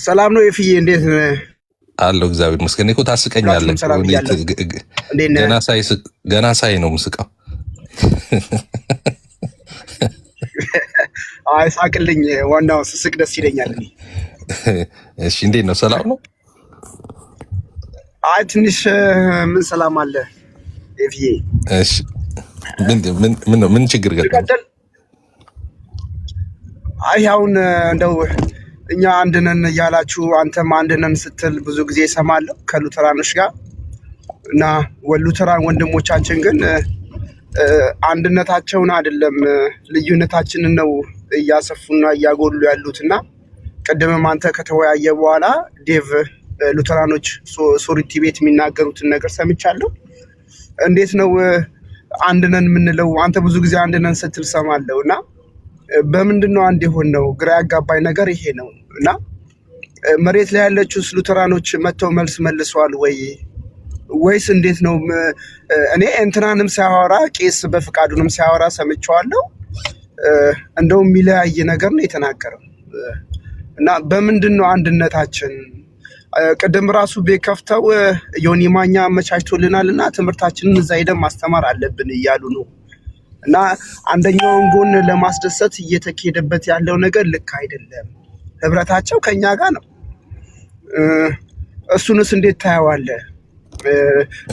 ሰላም ነው የፍዬ፣ እንዴት ነህ? አለው እግዚአብሔር ይመስገን። እኮ ታስቀኛለህ። ሁላችሁንም ሰላም ብያለሁ። እንዴት ነህ? ገና ሳይ ነው ምስቃው። አይ ሳቅልኝ፣ ዋናው ስስቅ ደስ ይለኛል። እሺ እንዴት ነው? ሰላም ነው? አይ ትንሽ ምን ሰላም አለ የፍዬ። እሺ ምን ችግር ገጠመህ? አይ አሁን እንደው እኛ አንድ ነን እያላችሁ አንተም አንድ ነን ስትል ብዙ ጊዜ እሰማለሁ ከሉተራኖች ጋር እና ሉተራን ወንድሞቻችን ግን አንድነታቸውን አይደለም ልዩነታችንን ነው እያሰፉና እያጎሉ ያሉት። እና ቅድምም አንተ ከተወያየ በኋላ ዴቭ ሉተራኖች ሶሪቲ ቤት የሚናገሩትን ነገር ሰምቻለሁ። እንዴት ነው አንድ ነን የምንለው? አንተ ብዙ ጊዜ አንድ ነን ስትል ሰማለሁ እና በምንድን ነው አንድ የሆን ነው? ግራ ያጋባኝ ነገር ይሄ ነው። እና መሬት ላይ ያለችው ሉተራኖች መጥተው መልስ መልሰዋል ወይስ እንዴት ነው? እኔ እንትናንም ሲያወራ ቄስ በፍቃዱንም ሲያወራ ሰምቼዋለሁ። እንደው የሚለያይ ነገር ነው የተናገረው። እና በምንድን ነው አንድነታችን? ቅድም ራሱ ቤት ከፍተው ዮኒ ማኛ አመቻችቶልናል እና ትምህርታችንን እዛ ሄደን ማስተማር አለብን እያሉ ነው። እና አንደኛውን ጎን ለማስደሰት እየተካሄደበት ያለው ነገር ልክ አይደለም። ህብረታቸው ከኛ ጋር ነው። እሱንስ እንዴት ታየዋለህ?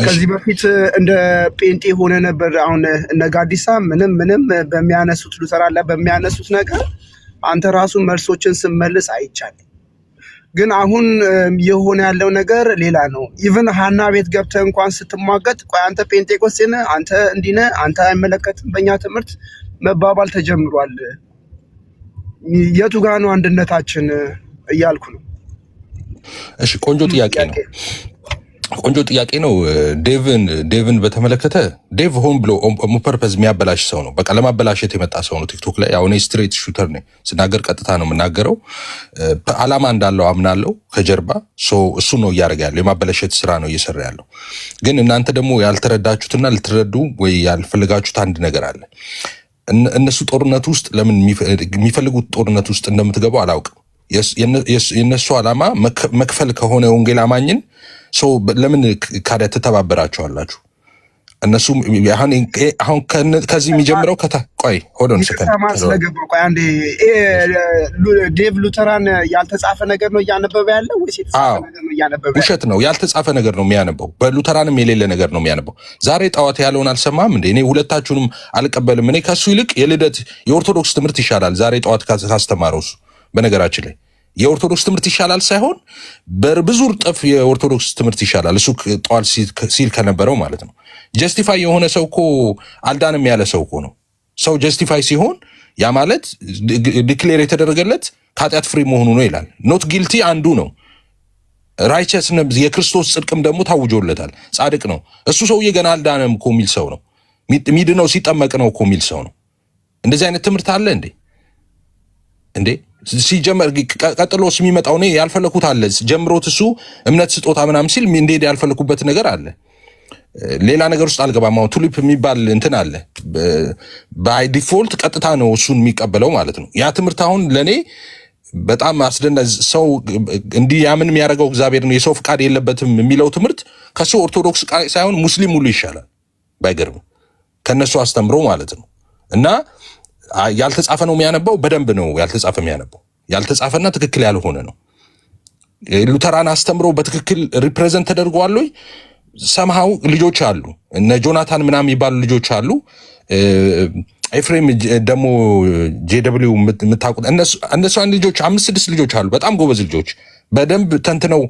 ከዚህ በፊት እንደ ጴንጤ ሆነ ነበር። አሁን እነ ጋዲሳ ምንም በሚያነሱት ሉተራን ላይ በሚያነሱት ነገር አንተ ራሱ መልሶችን ስመልስ አይቻልም። ግን አሁን የሆነ ያለው ነገር ሌላ ነው። ኢቭን ሀና ቤት ገብተህ እንኳን ስትሟገጥ ቆይ አንተ ጴንጤቆስጤ ነህ፣ አንተ እንዲህ ነህ፣ አንተ አይመለከትም በእኛ ትምህርት መባባል ተጀምሯል። የቱ ጋ ነው አንድነታችን እያልኩ ነው። እሺ ቆንጆ ጥያቄ ነው። ዴቭን በተመለከተ ዴቭ ሆን ብሎ ፐርፐዝ የሚያበላሽ ሰው ነው። በቃ ለማበላሸት የመጣ ሰው ነው። ቲክቶክ ላይ አሁን ስትሬት ሹተር ነኝ፣ ስናገር ቀጥታ ነው የምናገረው። አላማ እንዳለው አምናለው ከጀርባ እሱ ነው እያደረገ ያለው፣ የማበላሸት ስራ ነው እየሰራ ያለው። ግን እናንተ ደግሞ ያልተረዳችሁትና ልትረዱ ወይ ያልፈለጋችሁት አንድ ነገር አለ። እነሱ ጦርነት ውስጥ ለምን የሚፈልጉት ጦርነት ውስጥ እንደምትገቡ አላውቅም። የእነሱ አላማ መክፈል ከሆነ ወንጌል አማኝን ለምን ካዲያ ትተባበራቸዋላችሁ? እነሱ አሁን ከዚህ የሚጀምረው ቆይ ሆዶን ዴቭ ሉተራን ያልተጻፈ ነገር ነው እያነበበ ያለው ወይስ የተጻፈ ነገር ነው እያነበበ? ውሸት ነው፣ ያልተጻፈ ነገር ነው የሚያነበው። በሉተራንም የሌለ ነገር ነው የሚያነበው። ዛሬ ጠዋት ያለውን አልሰማም እንዴ? እኔ ሁለታችሁንም አልቀበልም። እኔ ከሱ ይልቅ የኦርቶዶክስ ትምህርት ይሻላል ዛሬ ጠዋት ካስተማረው እሱ። በነገራችን ላይ የኦርቶዶክስ ትምህርት ይሻላል ሳይሆን በብዙ እጥፍ የኦርቶዶክስ ትምህርት ይሻላል። እሱ ጠዋት ሲል ከነበረው ማለት ነው። ጀስቲፋይ የሆነ ሰው እኮ አልዳንም ያለ ሰው እኮ ነው። ሰው ጀስቲፋይ ሲሆን ያ ማለት ዲክሌር የተደረገለት ከኃጢአት ፍሪ መሆኑ ነው ይላል። ኖት ጊልቲ አንዱ ነው። ራይቸስ የክርስቶስ ጽድቅም ደግሞ ታውጆለታል። ጻድቅ ነው እሱ ሰውዬ። ገና አልዳነም እኮ የሚል ሰው ነው። ሚድነው ሲጠመቅ ነው እኮ የሚል ሰው ነው። እንደዚህ አይነት ትምህርት አለ እንዴ? ሲጀመር ቀጥሎስ የሚመጣው እኔ ያልፈለኩት አለ። ጀምሮት እሱ እምነት ስጦታ ምናምን ሲል እንዴት ያልፈለኩበት ነገር አለ። ሌላ ነገር ውስጥ አልገባም። አሁን ቱሊፕ የሚባል እንትን አለ። ባይ ዲፎልት ቀጥታ ነው እሱን የሚቀበለው ማለት ነው። ያ ትምህርት አሁን ለእኔ በጣም አስደናቂ ሰው እንዲህ ያምን የሚያደርገው እግዚአብሔር ነው፣ የሰው ፍቃድ የለበትም የሚለው ትምህርት ከሱ ኦርቶዶክስ ሳይሆን ሙስሊም ሁሉ ይሻላል። ባይገርም ከነሱ አስተምሮ ማለት ነው። እና ያልተጻፈ ነው የሚያነበው። በደንብ ነው ያልተጻፈ የሚያነበው። ያልተጻፈና ትክክል ያልሆነ ነው። ሉተራን አስተምሮ በትክክል ሪፕሬዘንት ተደርጓል ወይ? ሰምሃው ልጆች አሉ፣ እነ ጆናታን ምናምን የሚባሉ ልጆች አሉ። ኤፍሬም ደግሞ ጄደብሊው የምታውቁት እነሱ አንድ ልጆች 5-6 ልጆች አሉ፣ በጣም ጎበዝ ልጆች፣ በደንብ ተንትነው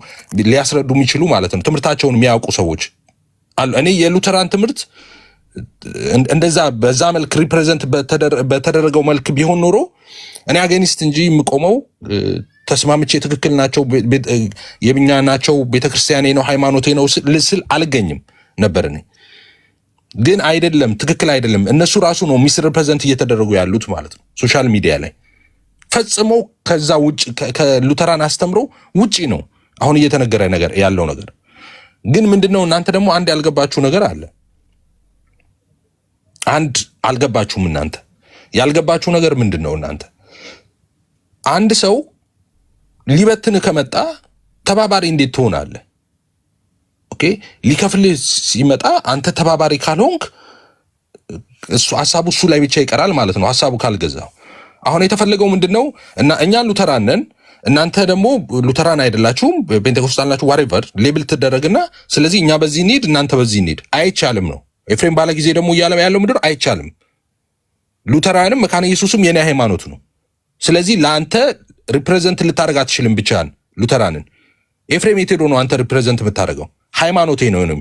ሊያስረዱ የሚችሉ ማለት ነው። ትምህርታቸውን የሚያውቁ ሰዎች አሉ። እኔ የሉተራን ትምህርት እንደዛ በዛ መልክ ሪፕሬዘንት በተደረገው መልክ ቢሆን ኖሮ እኔ አገኒስት እንጂ የምቆመው ተስማምቼ ትክክል ናቸው የብኛ ናቸው ቤተክርስቲያኔ ነው ሃይማኖቴ ነው ልስል አልገኝም ነበር። እኔ ግን አይደለም፣ ትክክል አይደለም። እነሱ ራሱ ነው ሚስ ሪፕሬዘንት እየተደረጉ ያሉት ማለት ነው። ሶሻል ሚዲያ ላይ ፈጽሞ ከዛ ውጪ ከሉተራን አስተምሮ ውጪ ነው አሁን እየተነገረ ነገር ያለው ነገር። ግን ምንድነው እናንተ ደግሞ አንድ ያልገባችሁ ነገር አለ። አንድ አልገባችሁም እናንተ። ያልገባችሁ ነገር ምንድነው? እናንተ አንድ ሰው ሊበትን ከመጣ ተባባሪ እንዴት ትሆናለህ? ኦኬ ሊከፍል ሲመጣ አንተ ተባባሪ ካልሆንክ እሱ ሐሳቡ እሱ ላይ ብቻ ይቀራል ማለት ነው። ሐሳቡ ካልገዛው አሁን የተፈለገው ምንድነው? እና እኛ ሉተራን ነን እናንተ ደግሞ ሉተራን አይደላችሁም ፔንቴኮስታል ናችሁ ዋሬቨር ሌብል ትደረግና ስለዚህ እኛ በዚህ እንሂድ እናንተ በዚህ እንሂድ አይቻልም ነው። ኤፍሬም ባለ ጊዜ ደግሞ እያለ ያለው ምንድነው? አይቻልም። ሉተራንም መካነ ኢየሱስም የኔ ሃይማኖት ነው። ስለዚህ ለአንተ ሪፕሬዘንት ልታደርግ አትችልም ብቻን ሉተራንን። ኤፍሬም የት ሄዶ ነው አንተ ሪፕሬዘንት የምታደርገው? ሃይማኖቴ ነው ነው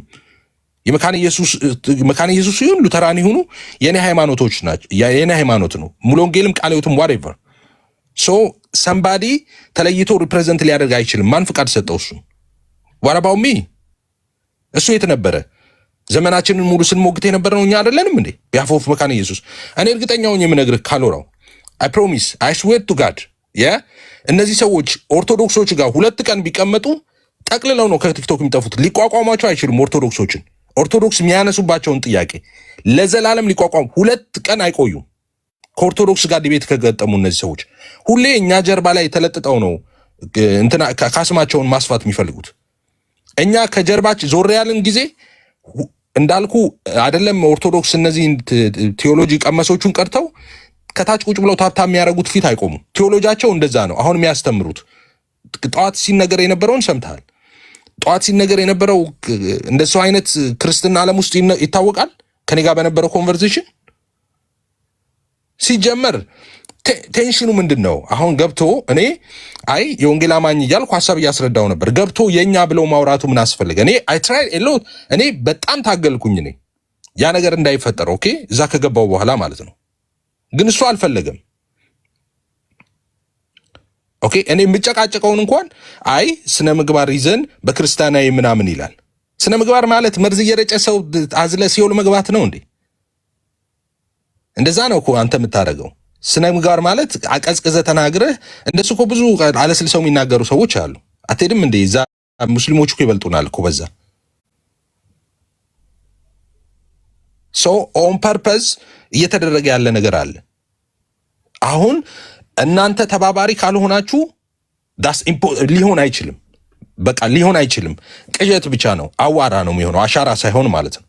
የመካነ ኢየሱስ ይሁን ሉተራን ይሁኑ የኔ ሃይማኖቶች ናቸው። የኔ ሃይማኖት ነው። ሙሉ ወንጌልም ቃለ ሕይወትም ዋሬቨር ሶ ሰምባዲ ተለይቶ ሪፕሬዘንት ሊያደርግ አይችልም። ማን ፍቃድ ሰጠው? እሱ ዋራባው ሚ እሱ የት ነበረ? ዘመናችንን ሙሉ ስንሞግት የነበረ ነው እኛ አይደለንም እንዴ? ቢያፎፍ መካነ ኢየሱስ እኔ እርግጠኛውን የምነግርህ ካሎራው አይ ፕሮሚስ አይ ስዌር ቱ ጋድ እነዚህ ሰዎች ኦርቶዶክሶች ጋር 2 ቀን ቢቀመጡ ጠቅልለው ነው ከቲክቶክ የሚጠፉት። ሊቋቋሟቸው አይችሉም። ኦርቶዶክስ የሚያነሱባቸውን ጥያቄ ለዘላለም ሊቋቋሙ 2 ቀን አይቆዩም። ከኦርቶዶክስ ጋር ዲቤት ከገጠሙ እነዚህ ሰዎች ሁሌ እኛ ጀርባ ላይ ተለጥጠው ነው እንትና ካስማቸውን ማስፋት የሚፈልጉት። እኛ ከጀርባችን ዞር ያልን ጊዜ እንዳልኩ አይደለም ኦርቶዶክስ እነዚህ ቴዎሎጂ ቀመሶቹን ቀርተው ከታች ቁጭ ብለው ታብታ የሚያደርጉት ፊት አይቆሙም። ቴዎሎጂያቸው እንደዛ ነው። አሁን የሚያስተምሩት ጠዋት ሲነገር የነበረውን ሰምተሃል። ጠዋት ሲነገር የነበረው እንደሱ አይነት ክርስትና ዓለም ውስጥ ይታወቃል። ከኔ ጋር በነበረው ኮንቨርሴሽን ሲጀመር ቴንሽኑ ምንድን ነው? አሁን ገብቶ እኔ አይ የወንጌል አማኝ እያልኩ ሀሳብ እያስረዳው ነበር። ገብቶ የኛ ብለው ማውራቱ ምን አስፈልገ? እኔ በጣም ታገልኩኝ እኔ ያ ነገር እንዳይፈጠር ኦኬ፣ እዛ ከገባው በኋላ ማለት ነው። ግን እሱ አልፈለገም። ኦኬ እኔ የምጨቃጨቀውን እንኳን አይ ስነ ምግባር ይዘን በክርስቲያናዊ ምናምን ይላል። ስነ ምግባር ማለት መርዝ እየረጨ ሰው አዝለ ሲኦል መግባት ነው እንዴ? እንደዛ ነው እኮ አንተ የምታደርገው። ስነ ምግባር ማለት አቀዝቅዘ ተናግረህ እንደሱ እኮ ብዙ አለስልሰው የሚናገሩ ሰዎች አሉ። አትሄድም እንዴ? እዛ ሙስሊሞች እኮ ይበልጡናል እኮ በዛ። ሶ ኦን ፐርፐዝ እየተደረገ ያለ ነገር አለ። አሁን እናንተ ተባባሪ ካልሆናችሁ ሊሆን አይችልም። በቃ ሊሆን አይችልም። ቅዠት ብቻ ነው፣ አዋራ ነው የሚሆነው፣ አሻራ ሳይሆን ማለት ነው።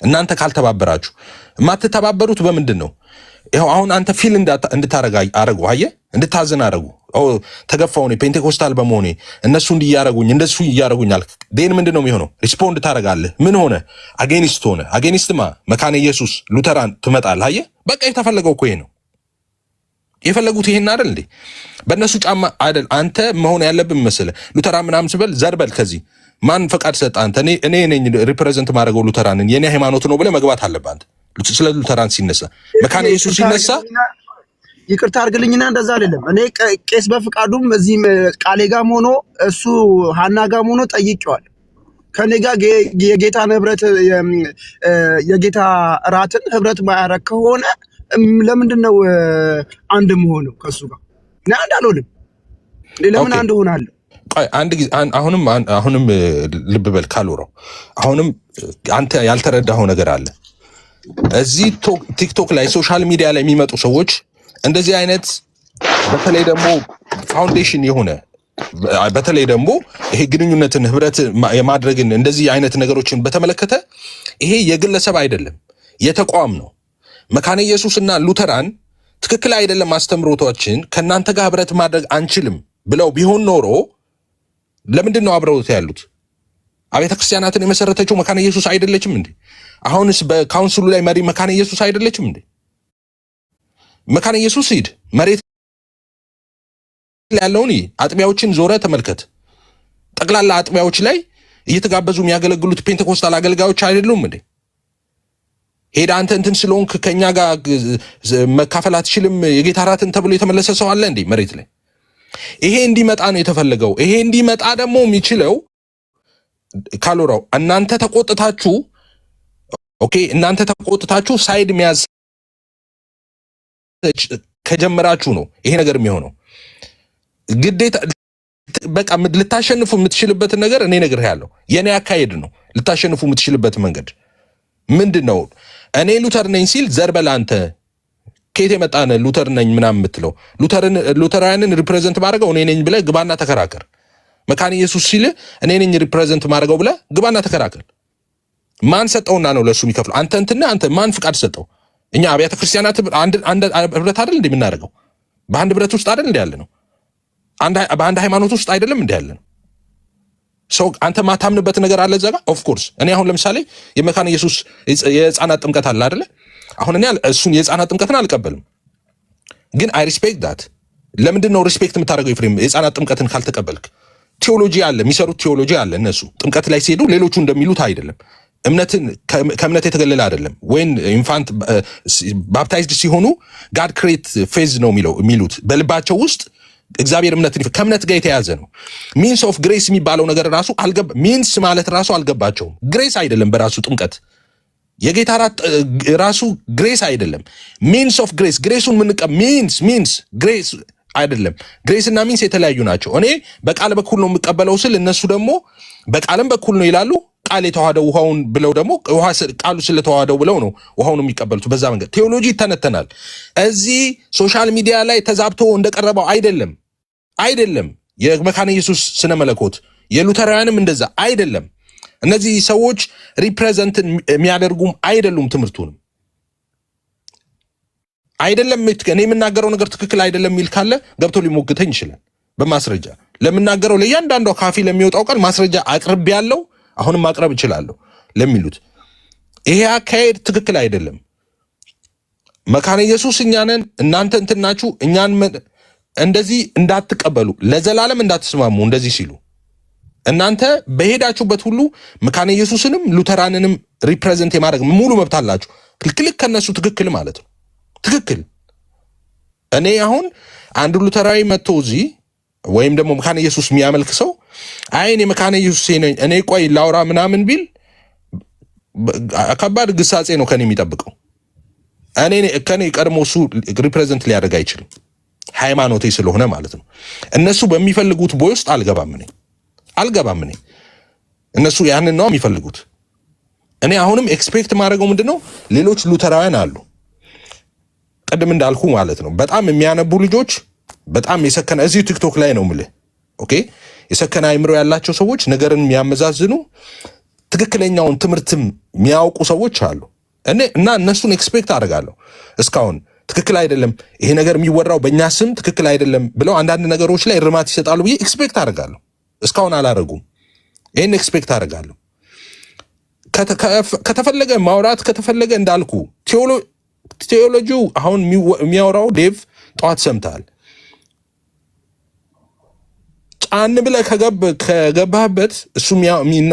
እናንተ ካልተባበራችሁ የማትተባበሩት በምንድን ነው? ይኸው አሁን አንተ ፊል እንድታረጋ አረጉ፣ አየህ፣ እንድታዝን አረጉ። ተገፋው እኔ ፔንቴኮስታል በመሆኔ እነሱ እንዲያረጉኝ እንደሱ እያረጉኛል። ዴን ምንድን ነው የሚሆነው? ሪስፖንድ ታረጋለህ። ምን ሆነ? አጌኒስት ሆነ። አጌኒስትማ መካነ ኢየሱስ ሉተራን ትመጣለህ። አየህ፣ በቃ የተፈለገው እኮ ይሄ ነው። የፈለጉት ይሄን አይደል እንዴ? በእነሱ ጫማ አይደል አንተ መሆን ያለብን መሰለ። ሉተራን ምናምን ስበል ዘርበል ከዚህ ማን ፈቃድ ሰጠ? አንተ እኔ ነኝ ሪፕሬዘንት ማድረገው ሉተራንን የኔ ሃይማኖት ነው ብለህ መግባት አለብህ አንተ። ስለ ሉተራን ሲነሳ መካነ ኢየሱስ ሲነሳ ይቅርታ አድርግልኝና እንደዛ አይደለም። እኔ ቄስ በፍቃዱም እዚህም ቃሌ ጋርም ሆኖ እሱ ሀና ጋርም ሆኖ ጠይቄዋል። ከኔ ጋር የጌታን ህብረት የጌታ እራትን ህብረት ማያረግ ከሆነ ለምንድን ነው አንድ መሆነው ከሱ ጋር? እኔ አንድ አልሆንም። ለምን አንድ ሆናለሁ? አንድ ጊዜ አሁንም ልብ በል ካሎራው፣ አሁንም አንተ ያልተረዳኸው ነገር አለ። እዚህ ቲክቶክ ላይ ሶሻል ሚዲያ ላይ የሚመጡ ሰዎች እንደዚህ አይነት በተለይ ደግሞ ፋውንዴሽን የሆነ በተለይ ደግሞ ይሄ ግንኙነትን ህብረት የማድረግን እንደዚህ አይነት ነገሮችን በተመለከተ ይሄ የግለሰብ አይደለም፣ የተቋም ነው። መካነ ኢየሱስና ሉተራን ትክክል አይደለም አስተምሮታችን ከእናንተ ጋር ህብረት ማድረግ አንችልም ብለው ቢሆን ኖሮ ለምንድን ነው አብረውት ያሉት? አብያተ ክርስቲያናትን የመሰረተችው መካነ ኢየሱስ አይደለችም እንዴ? አሁንስ በካውንስሉ ላይ መሪ መካነ ኢየሱስ አይደለችም እንዴ? መካነ ኢየሱስ ሂድ መሬት ያለውን አጥቢያዎችን ዞረ ተመልከት። ጠቅላላ አጥቢያዎች ላይ እየተጋበዙ የሚያገለግሉት ፔንቴኮስታል አገልጋዮች አይደሉም እንዴ? ሄዳ አንተ እንትን ስለሆንክ ከኛ ጋር መካፈል አትችልም የጌታ እራትን ተብሎ የተመለሰ ሰው አለ እንዴ መሬት ላይ? ይሄ እንዲመጣ ነው የተፈለገው። ይሄ እንዲመጣ ደግሞ የሚችለው ካሎራው እናንተ ተቆጥታችሁ ኦኬ፣ እናንተ ተቆጥታችሁ ሳይድ መያዝ ከጀመራችሁ ነው ይሄ ነገር የሚሆነው። ግዴታ በቃ ልታሸንፉ የምትችልበትን ነገር እኔ ነግሬሃለሁ። የኔ አካሄድ ነው ልታሸንፉ የምትችልበት መንገድ ምንድን ነው? እኔ ሉተር ነኝ ሲል ዘርበል አንተ ከየት የመጣነ ሉተር ነኝ ምናምን የምትለው? ሉተራውያንን ሪፕሬዘንት ማድረገው እኔ ነኝ ብለህ ግባና ተከራከር። መካነ ኢየሱስ ሲል እኔ ነኝ ሪፕሬዘንት ማድረገው ብለህ ግባና ተከራከር። ማን ሰጠውና ነው ለሱ የሚከፍለው? አንተ ማን ፍቃድ ሰጠው? እኛ አብያተ ክርስቲያናት አንድ ህብረት አይደል እንዴ የምናደርገው? በአንድ ህብረት ውስጥ አይደል እንዴ ያለ ነው? በአንድ ሃይማኖት ውስጥ አይደለም እንዴ ያለ ነው? ሰው አንተ ማታምንበት ነገር አለ እዛ ጋር። ኦፍ ኮርስ እኔ አሁን ለምሳሌ የመካነ ኢየሱስ የህፃናት ጥምቀት አለ አይደለ? አሁን እኔ እሱን የህፃናት ጥምቀትን አልቀበልም፣ ግን አይ ሪስፔክት ዳት። ለምንድን ነው ሪስፔክት የምታደርገው? ኤፍሬም የህፃናት ጥምቀትን ካልተቀበልክ ቲዮሎጂ አለ፣ የሚሰሩት ቲዮሎጂ አለ። እነሱ ጥምቀት ላይ ሲሄዱ ሌሎቹ እንደሚሉት አይደለም። እምነትን ከእምነት የተገለለ አይደለም። ወይን ኢንፋንት ባፕታይዝድ ሲሆኑ ጋድ ክሬት ፌዝ ነው የሚሉት በልባቸው ውስጥ እግዚአብሔር እምነትን ከእምነት ጋር የተያዘ ነው። ሚንስ ኦፍ ግሬስ የሚባለው ነገር ራሱ ሚንስ ማለት ራሱ አልገባቸውም። ግሬስ አይደለም በራሱ ጥምቀት የጌታ ራት ራሱ ግሬስ አይደለም። ሚንስ ኦፍ ግሬስ ግሬሱን ሚንስ ግሬስ አይደለም። ግሬስ እና ሚንስ የተለያዩ ናቸው። እኔ በቃል በኩል ነው የምቀበለው ስል እነሱ ደግሞ በቃልም በኩል ነው ይላሉ። ቃል የተዋሃደው ውሃውን ብለው ደግሞ ቃሉ ስለተዋሃደው ብለው ነው ውሃውን የሚቀበሉት። በዛ መንገድ ቴዎሎጂ ይተነተናል። እዚህ ሶሻል ሚዲያ ላይ ተዛብቶ እንደቀረበው አይደለም። የመካነ ኢየሱስ ስነ መለኮት የሉተራውያንም እንደዛ አይደለም። እነዚህ ሰዎች ሪፕሬዘንትን የሚያደርጉም አይደሉም። ትምህርቱንም አይደለም። እኔ የምናገረው ነገር ትክክል አይደለም የሚል ካለ ገብቶ ሊሞግተኝ ይችላል በማስረጃ። ለምናገረው ለእያንዳንዷ ካፊ ለሚወጣው ቃል ማስረጃ አቅርቤ ያለው አሁንም ማቅረብ እችላለሁ ለሚሉት ይሄ አካሄድ ትክክል አይደለም። መካነ ኢየሱስ እኛንን እናንተ እንትናችሁ እኛን እንደዚህ እንዳትቀበሉ ለዘላለም እንዳትስማሙ እንደዚህ ሲሉ እናንተ በሄዳችሁበት ሁሉ መካነ ኢየሱስንም ሉተራንንም ሪፕሬዘንት የማድረግ ሙሉ መብት አላችሁ። ክልክል ከነሱ ትክክል ማለት ነው። ትክክል እኔ አሁን አንዱ ሉተራዊ መጥቶ እዚህ ወይም ደግሞ መካነ ኢየሱስ የሚያመልክ ሰው አይን የመካነ ኢየሱስ ነኝ እኔ ቆይ ላውራ ምናምን ቢል ከባድ ግሳጼ ነው ከኔ የሚጠብቀው። ከኔ ቀድሞ እሱ ሪፕሬዘንት ሊያደርግ አይችልም፣ ሃይማኖቴ ስለሆነ ማለት ነው። እነሱ በሚፈልጉት ቦይ ውስጥ አልገባም እኔ እነሱ ያንን ነው የሚፈልጉት። እኔ አሁንም ኤክስፔክት ማድረገው ምንድነው ሌሎች ሉተራውያን አሉ ቅድም እንዳልኩ ማለት ነው በጣም የሚያነቡ ልጆች በጣም የሰከነ እዚህ ቲክቶክ ላይ ነው የምልህ። ኦኬ የሰከነ አይምሮ ያላቸው ሰዎች ነገርን የሚያመዛዝኑ ትክክለኛውን ትምህርትም የሚያውቁ ሰዎች አሉ እና እነሱን ኤክስፔክት አደርጋለሁ። እስካሁን ትክክል አይደለም ይሄ ነገር የሚወራው በእኛ ስም ትክክል አይደለም ብለው አንዳንድ ነገሮች ላይ እርማት ይሰጣሉ ብዬ ኤክስፔክት አደርጋለሁ። እስካሁን አላረጉም። ይሄን ኤክስፔክት አደርጋለሁ። ከተፈለገ ማውራት ከተፈለገ እንዳልኩ ቴዎሎጂው አሁን የሚያወራው ዴቭ ጠዋት ሰምተሃል። ጫን ብለህ ከገባህበት እሱ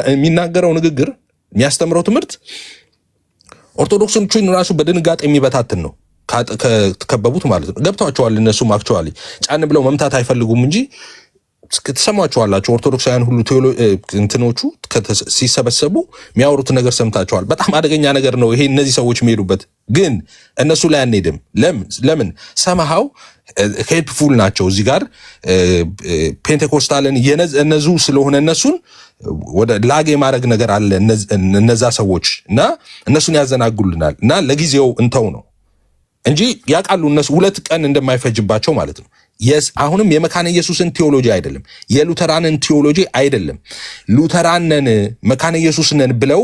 የሚናገረው ንግግር የሚያስተምረው ትምህርት ኦርቶዶክሶችን ራሱ በድንጋጤ የሚበታትን ነው። ከከበቡት ማለት ነው። ገብቷቸዋል። እነሱም አክቹዋሊ ጫን ብለው መምታት አይፈልጉም እንጂ ትሰማቸዋላችሁ። ኦርቶዶክሳውያን ሁሉ እንትኖቹ ሲሰበሰቡ የሚያወሩት ነገር ሰምታቸዋል። በጣም አደገኛ ነገር ነው ይሄ። እነዚህ ሰዎች የሚሄዱበት ግን እነሱ ላይ አንሄድም። ለምን ሰማሃው ሄልፕፉል ናቸው። እዚህ ጋር ፔንቴኮስታልን እነዙ ስለሆነ እነሱን ወደ ላግ የማድረግ ነገር አለ እነዛ ሰዎች እና እነሱን ያዘናጉልናል እና ለጊዜው እንተው ነው እንጂ ያውቃሉ እነሱ 2 ቀን እንደማይፈጅባቸው ማለት ነው። የስ አሁንም የመካነ ኢየሱስን ቲዮሎጂ አይደለም የሉተራንን ቲዮሎጂ አይደለም። ሉተራንን መካነ ኢየሱስንን ብለው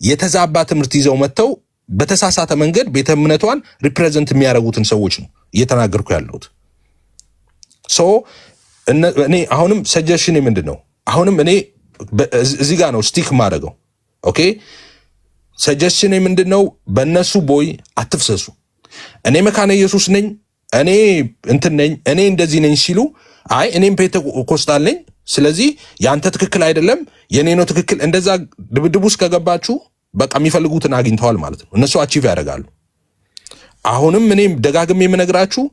የተዛባ ትምህርት ይዘው መጥተው በተሳሳተ መንገድ ቤተ እምነቷን ሪፕሬዘንት የሚያደርጉትን ሰዎች ነው እየተናገርኩ ያለሁት። እኔ አሁንም ሰጀሽን ምንድን ነው? አሁንም እኔ እዚህ ጋር ነው ስቲክ ማድረገው። ኦኬ ሰጀሽን ምንድን ነው? በእነሱ ቦይ አትፍሰሱ። እኔ መካነ ኢየሱስ ነኝ እኔ እንትን ነኝ እኔ እንደዚህ ነኝ ሲሉ አይ እኔም ፔንቴኮስታል ነኝ ስለዚህ ያንተ ትክክል አይደለም የኔ ነው ትክክል፣ እንደዛ ድብድብ ውስጥ ከገባችሁ በቃ የሚፈልጉትን አግኝተዋል ማለት ነው። እነሱ አቺቭ ያደርጋሉ። አሁንም እኔም ደጋግሜ የምነግራችሁ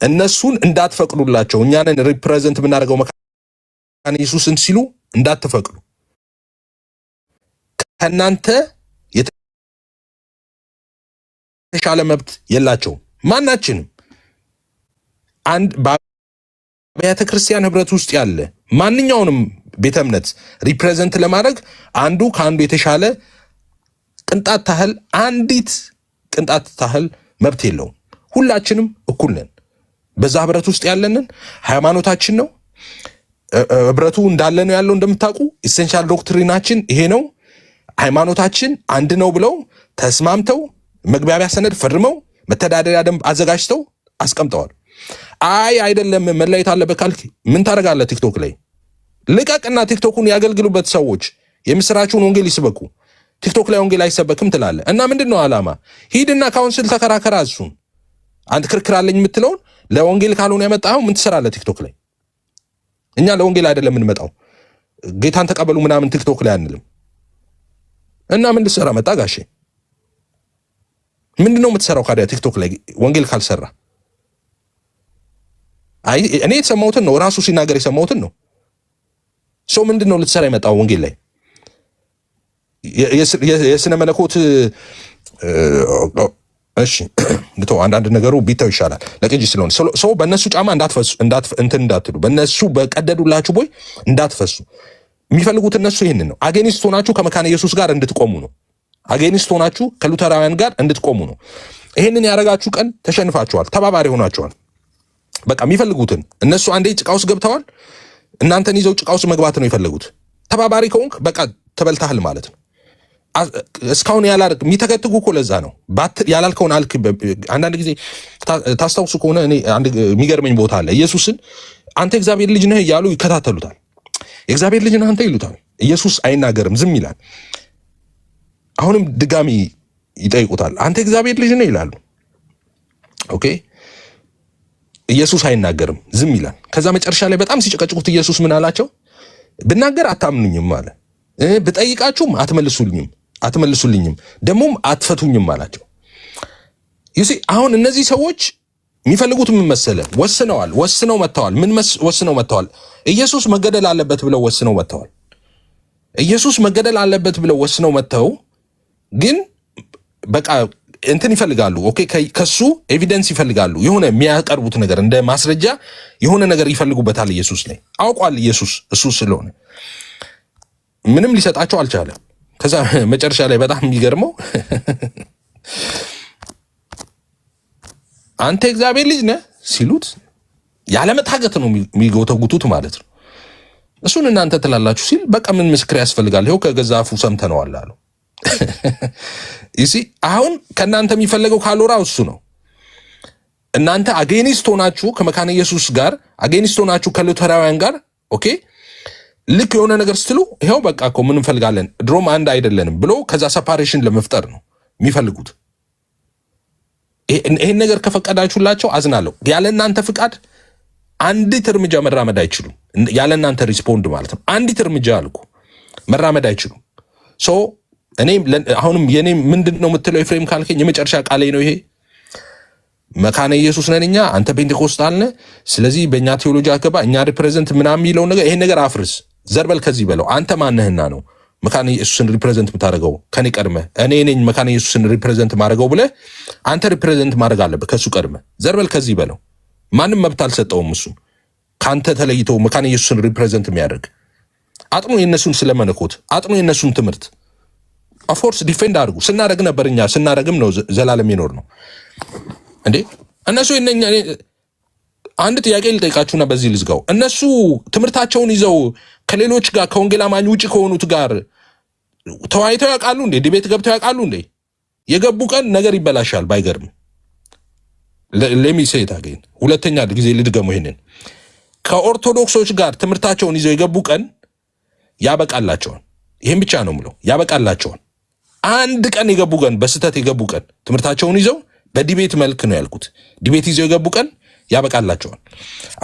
እነሱን እንዳትፈቅዱላቸው። እኛንን ሪፕሬዘንት የምናደርገው መካነ ኢየሱስን ሲሉ እንዳትፈቅዱ። ከእናንተ የተሻለ መብት የላቸውም ማናችንም። አንድ በአብያተ ክርስቲያን ህብረት ውስጥ ያለ ማንኛውንም ቤተ እምነት ሪፕሬዘንት ለማድረግ አንዱ ከአንዱ የተሻለ ቅንጣት ታህል አንዲት ቅንጣት ታህል መብት የለውም። ሁላችንም እኩል ነን። በዛ ህብረት ውስጥ ያለንን ሃይማኖታችን ነው። ህብረቱ እንዳለ ነው ያለው። እንደምታውቁ ኢሴንሻል ዶክትሪናችን ይሄ ነው። ሃይማኖታችን አንድ ነው ብለው ተስማምተው መግባቢያ ሰነድ ፈርመው መተዳደሪያ ደንብ አዘጋጅተው አስቀምጠዋል። አይ አይደለም መለየት አለበት ካልክ ምን ታደርጋለህ? ቲክቶክ ላይ ልቀቅና ቲክቶኩን ያገልግሉበት ሰዎች የምስራቹን ወንጌል ይስበኩ። ቲክቶክ ላይ ወንጌል አይሰበክም ትላለህ እና ምንድን ነው ዓላማ? ሂድና ካውንስል ተከራከራ። እሱን አንድ ክርክር አለኝ የምትለውን ለወንጌል ካልሆነ ያመጣኸው ምን ትሰራለህ ቲክቶክ ላይ? እኛ ለወንጌል አይደለም የምንመጣው፣ ጌታን ተቀበሉ ምናምን ቲክቶክ ላይ አንልም። እና ምን ልትሰራ መጣ ጋሼ? ምንድን ነው የምትሰራው ካዲያ ቲክቶክ ላይ ወንጌል ካልሰራ? አይ እኔ የተሰማሁትን ነው ራሱ ሲናገር የሰማሁትን ነው። ሰው ምንድን ነው ልትሰራ የመጣው ወንጌል ላይ? የስነ መለኮት እሺ ልተው፣ አንዳንድ ነገሩ ቢተው ይሻላል ለቅጂ ስለሆነ ሰው በእነሱ ጫማ እንዳትፈሱ እንዳትሉ፣ በእነሱ በቀደዱላችሁ ቦይ እንዳትፈሱ። የሚፈልጉት እነሱ ይህንን ነው። አጌኒስት ሆናችሁ ከመካነ ኢየሱስ ጋር እንድትቆሙ ነው። አጌኒስት ሆናችሁ ከሉተራውያን ጋር እንድትቆሙ ነው። ይህንን ያደረጋችሁ ቀን ተሸንፋችኋል፣ ተባባሪ ሆናችኋል። በቃ የሚፈልጉትን እነሱ አንዴ ጭቃ ውስጥ ገብተዋል። እናንተን ይዘው ጭቃ ውስጥ መግባት ነው የፈለጉት። ተባባሪ ከሆንክ በቃ ተበልታህል ማለት ነው። እስካሁን ያላልክ የሚተከትጉ እኮ ለዛ ነው ያላልከውን አልክ። አንዳንድ ጊዜ ታስታውሱ ከሆነ እኔ አንድ የሚገርመኝ ቦታ አለ። ኢየሱስን አንተ እግዚአብሔር ልጅ ነህ እያሉ ይከታተሉታል። የእግዚአብሔር ልጅ ነህ አንተ ይሉታል። ኢየሱስ አይናገርም፣ ዝም ይላል። አሁንም ድጋሚ ይጠይቁታል። አንተ እግዚአብሔር ልጅ ነህ ይላሉ። ኦኬ፣ ኢየሱስ አይናገርም፣ ዝም ይላል። ከዛ መጨረሻ ላይ በጣም ሲጨቀጭቁት ኢየሱስ ምን አላቸው? ብናገር አታምኑኝም አለ። ብጠይቃችሁም አትመልሱልኝም፣ ደግሞም አትፈቱኝም አላቸው። ይሲ አሁን እነዚህ ሰዎች የሚፈልጉት ምን መሰለ? ወስነው መጥተዋል። ምን ወስነው መጥተዋል? ኢየሱስ መገደል አለበት ብለው ወስነው መጥተዋል። ኢየሱስ መገደል አለበት ብለው ወስነው መጥተው ግን በቃ እንትን ይፈልጋሉ። ኦኬ፣ ከሱ ኤቪደንስ ይፈልጋሉ። የሆነ የሚያቀርቡት ነገር እንደ ማስረጃ የሆነ ነገር ይፈልጉበታል። ኢየሱስ ላይ አውቋል። ኢየሱስ እሱ ስለሆነ ምንም ሊሰጣቸው አልቻለም። ከዛ መጨረሻ ላይ በጣም የሚገርመው አንተ እግዚአብሔር ልጅ ነህ ሲሉት ያለመታገት ነው የሚጎተጉቱት ማለት ነው። እሱን እናንተ ትላላችሁ ሲል በቃ ምን ምስክር ያስፈልጋል? ይኸው ከገዛ አፉ ሰምተነዋል አሉ። ይሲ አሁን ከእናንተ የሚፈለገው ካሎራ እሱ ነው። እናንተ አጌኒስት ሆናችሁ ከመካነ ኢየሱስ ጋር አጌኒስት ሆናችሁ ከሉተራውያን ጋር ኦኬ፣ ልክ የሆነ ነገር ስትሉ ይኸው በቃ እኮ ምን እንፈልጋለን ድሮም አንድ አይደለንም ብሎ ከዛ ሰፓሬሽን ለመፍጠር ነው የሚፈልጉት። ይሄን ነገር ከፈቀዳችሁላቸው አዝናለሁ። ያለ እናንተ ፍቃድ አንዲት እርምጃ መራመድ አይችሉም። ያለ እናንተ ሪስፖንድ ማለት ነው። አንዲት እርምጃ አልኩ መራመድ አይችሉም። ሶ እኔ አሁንም የኔ ምንድን ነው የምትለው ኤፍሬም ካልከኝ የመጨረሻ ቃሌ ነው ይሄ። መካነ ኢየሱስ ነን እኛ፣ አንተ ፔንቴኮስታል ነህ። ስለዚህ በእኛ ቴዎሎጂ አገባ እኛ ሪፕሬዘንት ምናምን የሚለውን ነገር ይሄን ነገር አፍርስ፣ ዘርበል ከዚህ በለው። አንተ ማነህና ነው መካነ ኢየሱስን ሪፕሬዘንት የምታደርገው? ከኔ ቀድመህ እኔ ነኝ መካነ ኢየሱስን ሪፕሬዘንት ማድረገው ብለህ አንተ ሪፕሬዘንት ማድረግ አለብህ ከሱ ቀድመህ። ዘርበል ከዚህ በለው። ማንም መብት አልሰጠውም እሱ ከአንተ ተለይቶ መካነ ኢየሱስን ሪፕሬዘንት የሚያደርግ። አጥኑ የነሱን ስለመነኮት፣ አጥኑ የነሱን ትምህርት። ኦፍኮርስ ዲፌንድ አድርጉ። ስናደርግ ነበር እኛ፣ ስናደርግም ነው ዘላለም ይኖር ነው እንዴ። እነሱ የነኛ አንድ ጥያቄ ልጠይቃችሁና በዚህ ልዝጋው። እነሱ ትምህርታቸውን ይዘው ከሌሎች ጋር ከወንጌል አማኝ ውጭ ከሆኑት ጋር ተወያይተው ያውቃሉ እንዴ? ዲቤት ገብተው ያውቃሉ እንዴ? የገቡ ቀን ነገር ይበላሻል። ባይገርም ለሚሴ ታገኝ ሁለተኛ ጊዜ ልድገሙ። ይሄንን ከኦርቶዶክሶች ጋር ትምህርታቸውን ይዘው የገቡ ቀን ያበቃላቸዋል። ይሄን ብቻ ነው ምለው፣ ያበቃላቸዋል። አንድ ቀን የገቡ ቀን በስተት የገቡ ቀን ትምህርታቸውን ይዘው በዲቤት መልክ ነው ያልኩት፣ ዲቤት ይዘው የገቡ ቀን ያበቃላቸዋል።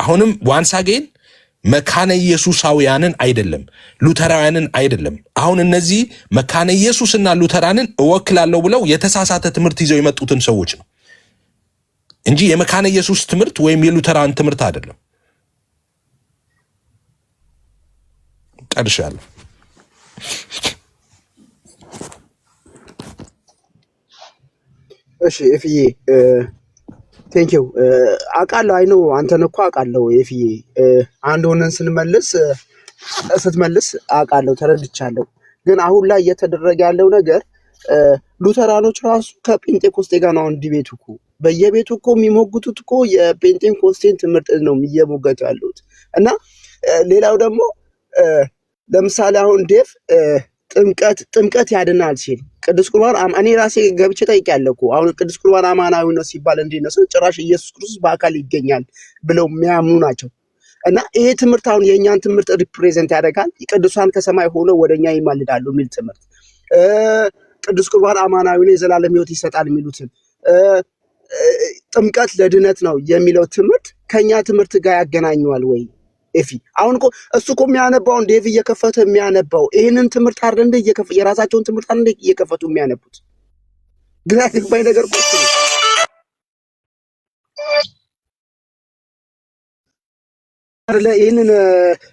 አሁንም ዋንስ አጌን መካነ ኢየሱሳውያንን አይደለም ሉተራውያንን አይደለም። አሁን እነዚህ መካነ ኢየሱስና ሉተራንን እወክላለሁ ብለው የተሳሳተ ትምህርት ይዘው የመጡትን ሰዎች ነው እንጂ የመካነ ኢየሱስ ትምህርት ወይም የሉተራን ትምህርት አይደለም። ጨርሻለሁ። እሺ ኤፍዬ ቴንኪው። አውቃለሁ አይኖ አንተን እኮ አውቃለሁ ኤፍዬ። አንድ ሆነን ስትመልስ አውቃለሁ፣ ተረድቻለሁ። ግን አሁን ላይ እየተደረገ ያለው ነገር ሉተራኖች ራሱ ከጴንጤኮስቴ ጋር ነው አሁን ዲቤቱ እኮ በየቤቱ እኮ የሚሞግቱት እኮ የጴንጤኮስቴን ትምህርት ነው እየሞገቱ ያሉት። እና ሌላው ደግሞ ለምሳሌ አሁን ዴቭ ጥምቀት ያድናል ሲል ቅዱስ ቁርባን እኔ ራሴ ገብቼ ጠይቄያለሁ እኮ አሁን ቅዱስ ቁርባን አማናዊ ነው ሲባል እንዲነሱ ጭራሽ ኢየሱስ ክርስቶስ በአካል ይገኛል ብለው የሚያምኑ ናቸው። እና ይሄ ትምህርት አሁን የእኛን ትምህርት ሪፕሬዘንት ያደርጋል። ቅዱሳን ከሰማይ ሆነው ወደኛ ይማልዳሉ የሚል ትምህርት፣ ቅዱስ ቁርባን አማናዊ ነው የዘላለም ሕይወት ይሰጣል የሚሉትን፣ ጥምቀት ለድነት ነው የሚለው ትምህርት ከኛ ትምህርት ጋር ያገናኘዋል ወይ? ኤፊ አሁን እኮ እሱ እኮ የሚያነባውን ዴቭ እየከፈተ የሚያነባው ይህንን ትምህርት አይደል እንደ የራሳቸውን ትምህርት አይደል እየከፈቱ የሚያነቡት? ግራ የገባኝ ነገር እኮ ነው። ይህንን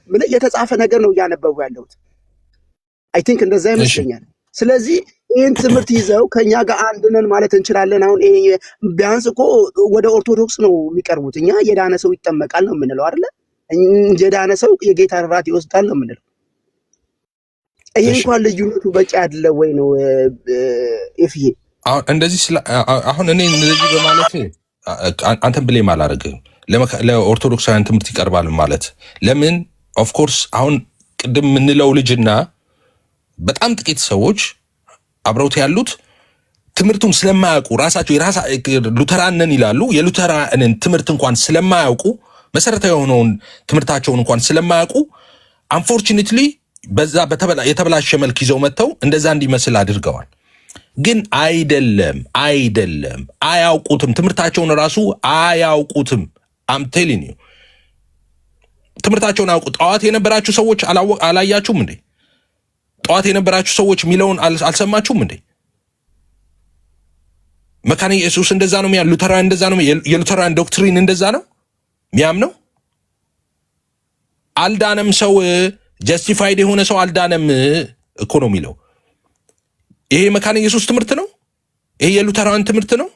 ምን የተጻፈ ነገር ነው እያነበቡ ያለሁት። አይ ቲንክ እንደዛ ይመስለኛል። ስለዚህ ይህን ትምህርት ይዘው ከኛ ጋር አንድ ነን ማለት እንችላለን። አሁን ይሄ ቢያንስ እኮ ወደ ኦርቶዶክስ ነው የሚቀርቡት። እኛ የዳነ ሰው ይጠመቃል ነው የምንለው አይደለ? የዳነ ሰው የጌታን ራት ይወስዳል ነው የምንለው። ይሄ እንኳን ልዩነቱ በቂ አይደለ ወይ ነው ኤፍዬ? አሁን እኔ እንደዚህ በማለት አንተን ብሌም አላደርግም። ለኦርቶዶክሳውያን ትምህርት ይቀርባል ማለት ለምን? ኦፍኮርስ አሁን ቅድም የምንለው ልጅና በጣም ጥቂት ሰዎች አብረውት ያሉት ትምህርቱን ስለማያውቁ ራሳቸው ሉተራንን ይላሉ። የሉተራንን ትምህርት እንኳን ስለማያውቁ መሰረታዊ የሆነውን ትምህርታቸውን እንኳን ስለማያውቁ አንፎርቹኔትሊ በዛ የተበላሸ መልክ ይዘው መጥተው እንደዛ እንዲመስል አድርገዋል። ግን አይደለም፣ አያውቁትም። ትምህርታቸውን ራሱ አያውቁትም። አምቴሊኒ ትምህርታቸውን አያውቁ። ጠዋት የነበራችሁ ሰዎች አላያችሁም እንዴ? ጠዋት የነበራችሁ ሰዎች የሚለውን አልሰማችሁም እንዴ? መካነ ኢየሱስ እንደዛ ነው የሚያ ሉተራን እንደዛ ነው። የሉተራን ዶክትሪን እንደዛ ነው ሚያምነው። አልዳነም ሰው ጀስቲፋይድ የሆነ ሰው አልዳነም እኮ ነው የሚለው። ይሄ መካነ ኢየሱስ ትምህርት ነው። ይሄ የሉተራን ትምህርት ነው።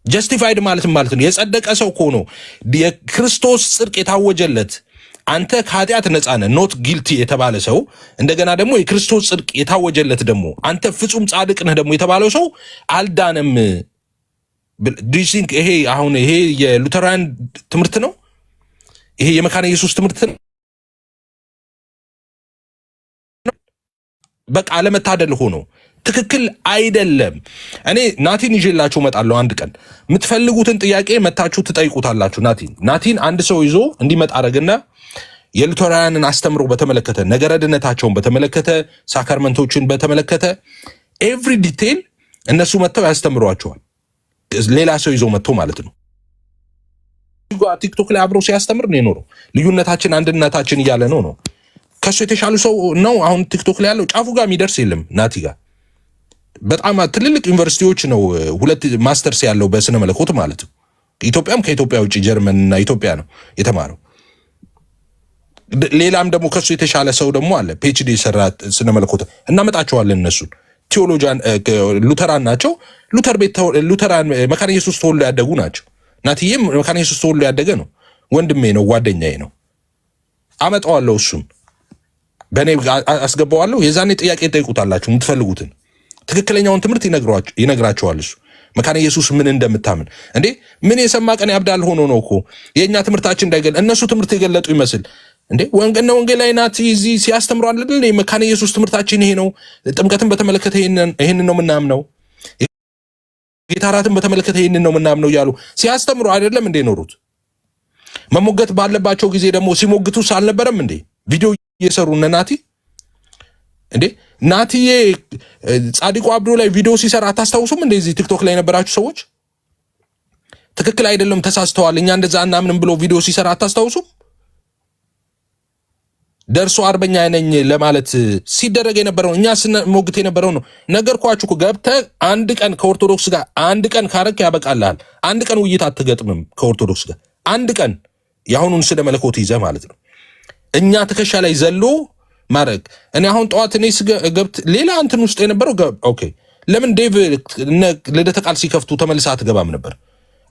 ጀስቲፋይድ ማለት ነው የጸደቀ ሰው እኮ ነው። የክርስቶስ ጽድቅ የታወጀለት አንተ ከኃጢአት ነፃ ነህ ኖት ጊልቲ የተባለ ሰው እንደገና ደግሞ የክርስቶስ ጽድቅ የታወጀለት ደግሞ አንተ ፍጹም ጻድቅ ነህ ደግሞ የተባለው ሰው አልዳነም። ዲሲንክ ይሄ አሁን ይሄ የሉተራን ትምህርት ነው። ይሄ የመካነ ኢየሱስ ትምህርት ነው። በቃ አለመታደል ሆኖ ትክክል አይደለም። እኔ ናቲን ይዤላችሁ እመጣለሁ አንድ ቀን። የምትፈልጉትን ጥያቄ መታችሁ ትጠይቁታላችሁ። ናቲን አንድ ሰው ይዞ እንዲመጣ አረግና የሉተራንን አስተምሮ በተመለከተ ነገረ ድነታቸውን በተመለከተ ሳክራመንቶችን በተመለከተ ኤቭሪ ዲቴይል እነሱ መጥተው ያስተምሯቸዋል። ሌላ ሰው ይዞ መጥቶ ማለት ነው። ቲክቶክ ላይ አብሮ ሲያስተምር ነው የኖረው። ልዩነታችን አንድነታችን እያለ ነው። ከሱ የተሻሉ ሰው ነው አሁን ቲክቶክ ላይ ያለው። ጫፉ ጋር የሚደርስ የለም። ናቲ ጋር በጣም ትልልቅ ዩኒቨርሲቲዎች ነው። 2 ማስተርስ ያለው በስነ መለኮት ማለት ነው። ኢትዮጵያም ከኢትዮጵያ ውጭ ጀርመን እና ኢትዮጵያ ነው የተማረው። ሌላም ደግሞ ከሱ የተሻለ ሰው ደግሞ አለ ፒኤችዲ የሰራ ስነ መለኮት። እናመጣቸዋለን እነሱን። ቴዎሎጂያን ሉተራን ናቸው። ሉተራን መካነ ኢየሱስ ተወልዶ ያደጉ ናቸው። ናቲዬም መካነ ኢየሱስ ተወልዶ ያደገ ነው። ወንድሜ ነው፣ ጓደኛዬ ነው። አመጣዋለሁ፣ እሱን በእኔ አስገባዋለሁ። የዛኔ ጥያቄ ጠይቁታላችሁ የምትፈልጉትን ትክክለኛውን ትምህርት ይነግራቸዋል። እሱ መካነ ኢየሱስ ምን እንደምታምን እንዴ ምን የሰማ ቀን ያብዳል ሆኖ ነው እኮ የእኛ ትምህርታችን እንዳይገል እነሱ ትምህርት የገለጡ ይመስል እንዴ ወንጌላዊ ናቲ እዚህ ሲያስተምሩ አይደል? መካነ ኢየሱስ ትምህርታችን ይሄ ነው። ጥምቀትን በተመለከተ ይሄንን ነው ምናምነው፣ ጌታ እራትን በተመለከተ ይሄንን ነው ምናምነው እያሉ ሲያስተምሩ አይደለም እንዴ ኖሩት? መሞገት ባለባቸው ጊዜ ደግሞ ሲሞግቱስ አልነበረም እንዴ? ቪዲዮ እየሰሩ እነ ናቲ እንዴ ናቲዬ ጻድቁ አብዶ ላይ ቪዲዮ ሲሰራ አታስታውሱም? እንደዚህ ቲክቶክ ላይ የነበራችሁ ሰዎች ትክክል አይደለም ተሳስተዋል፣ እኛ እንደዛ እናምንም ብሎ ቪዲዮ ሲሰራ አታስታውሱም? ደርሶ አርበኛ ነኝ ለማለት ሲደረግ የነበረው እኛ ስንሞግት የነበረው ነው። ነገርኳችሁ እኮ ገብተህ አንድ ቀን ከኦርቶዶክስ ጋር አንድ ቀን ካረክ ያበቃልሃል። አንድ ቀን ውይይት አትገጥምም ከኦርቶዶክስ ጋር አንድ ቀን የአሁኑን ስለ መለኮት ይዘህ ማለት ነው። እኛ ትከሻ ላይ ዘሎ ማድረግ እኔ አሁን ጠዋት እኔ ገብት ሌላ እንትን ውስጥ የነበረው ኦኬ፣ ለምን ዴቭ ልደተ ቃል ሲከፍቱ ተመልሳ አትገባም ነበር?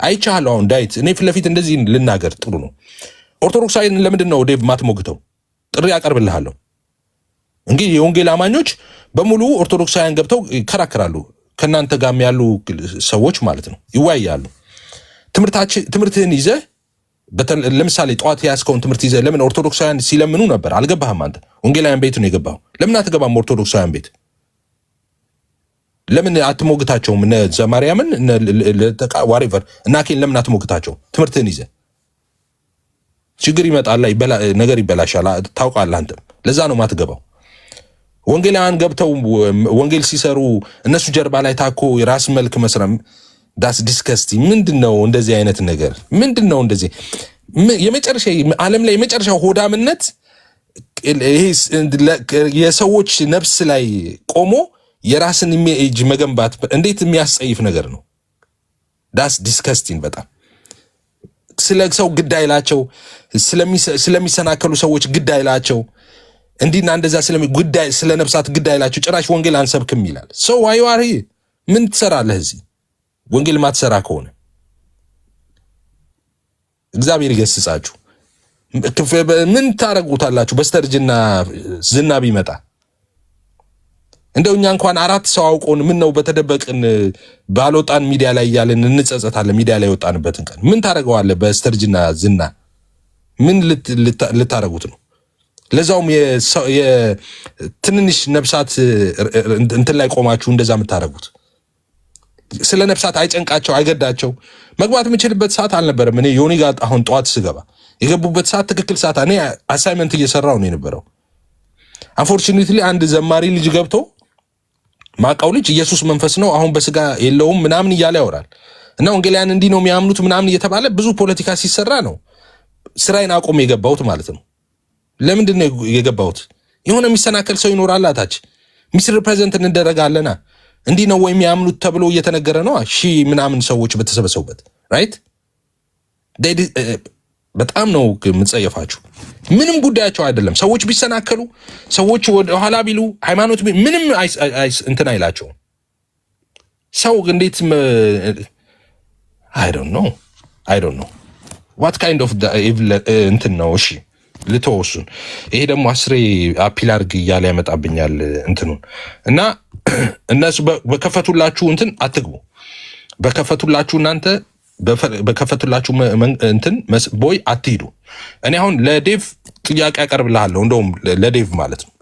አይቻለሁ። አሁን ዳዊት እኔ ፊት ለፊት እንደዚህ ልናገር ጥሩ ነው። ኦርቶዶክሳዊን ለምንድን ነው ዴቭ ማትሞግተው? ጥሪ ያቀርብልሃለሁ። እንግዲህ የወንጌል አማኞች በሙሉ ኦርቶዶክሳውያን ገብተው ይከራከራሉ። ከናንተ ጋርም ያሉ ሰዎች ማለት ነው ይወያያሉ። ትምህርትህን ይዘህ ለምሳሌ ጠዋት ያስከውን ትምህርት ይዘህ ለምን ኦርቶዶክሳውያን ሲለምኑ ነበር አልገባህም? አንተ ወንጌላውያን ቤት ነው የገባኸው። ለምን አትገባም ኦርቶዶክሳውያን ቤት? ለምን አትሞግታቸውም? እነ ዘማርያምን ዋሬቨር እናኬን ለምን አትሞግታቸው? ትምህርትህን ይዘህ ችግር ይመጣል፣ ነገር ይበላሻል። ታውቃለህ አንተም። ለዛ ነው ማትገባው። ወንጌላውያን ገብተው ወንጌል ሲሰሩ እነሱ ጀርባ ላይ ታኮ የራስ መልክ መስራም ዳስ ዲስከስቲ ምንድነው? እንደዚህ አይነት ነገር ምንድነው? እንደዚህ የመጨረሻ ዓለም ላይ የመጨረሻው ሆዳምነት ይሄ የሰዎች ነፍስ ላይ ቆሞ የራስን ኢሜጅ መገንባት እንዴት የሚያስጸይፍ ነገር ነው። ዳስ ዲስከስቲን በጣም ስለ ሰው ግድ አይላቸው፣ ስለሚሰናከሉ ሰዎች ግድ አይላቸው፣ እንዲና እንደዛ ጉዳይ ስለ ነፍሳት ግድ አይላቸው። ጭራሽ ወንጌል አንሰብክም ይላል ሰው። አይዋሪ ምን ትሰራለህ እዚህ? ወንጌል ማትሰራ ከሆነ እግዚአብሔር ይገስጻችሁ። ምን ታረጉታላችሁ? በስተርጅና ዝና ቢመጣ እንደው እኛ እንኳን 4 ሰው አውቆን ምን ነው በተደበቅን ባልወጣን ሚዲያ ላይ እያለን እንጸጸታለን። ሚዲያ ላይ ወጣንበትን ቀን ምን ታረገዋለህ? በስተርጅና ዝና ምን ልታረጉት ነው? ለዛውም የትንንሽ ነፍሳት እንትን ላይ ቆማችሁ እንደዛ የምታረጉት። ስለ ነፍሳት አይጨንቃቸው አይገዳቸው። መግባት የምችልበት ሰዓት አልነበረም። እኔ ዮኒ ጋር አሁን ጠዋት ስገባ የገቡበት ሰዓት ትክክል ሰዓት እኔ አሳይመንት እየሰራው ነው የነበረው። አንፎርቹኔትሊ አንድ ዘማሪ ልጅ ገብቶ ማቃው ልጅ ኢየሱስ መንፈስ ነው አሁን በስጋ የለውም ምናምን እያለ ያወራል እና ወንጌላውያን እንዲህ ነው የሚያምኑት ምናምን እየተባለ ብዙ ፖለቲካ ሲሰራ ነው ስራዬን አቆም የገባሁት ማለት ነው። ለምንድን ነው የገባሁት? የሆነ የሚሰናከል ሰው ይኖራል። አታች ሚስ ሪፕሬዘንት እንደረጋለና እንዲህ ነው ወይ የሚያምኑት ተብሎ እየተነገረ ነው ምናምን ሰዎች በተሰበሰቡበት ራይት። በጣም ነው የምጸየፋችሁ። ምንም ጉዳያቸው አይደለም። ሰዎች ቢሰናከሉ፣ ሰዎች ወደ ኋላ ቢሉ፣ ሃይማኖት ምንም እንትን አይላቸውም። ሰው እንዴት I don't know what kind of እንትን ነው። እሺ ልተወሱን። ይሄ ደግሞ አስሬ አፒል አድርግ እያለ ያመጣብኛል እንትኑን እና እነሱ በከፈቱላችሁ እንትን አትግቡ። በከፈቱላችሁ እናንተ በከፈቱላችሁ እንትን ቦይ አትሂዱ። እኔ አሁን ለዴቭ ጥያቄ ያቀርብልሃለሁ። እንደውም ለዴቭ ማለት ነው።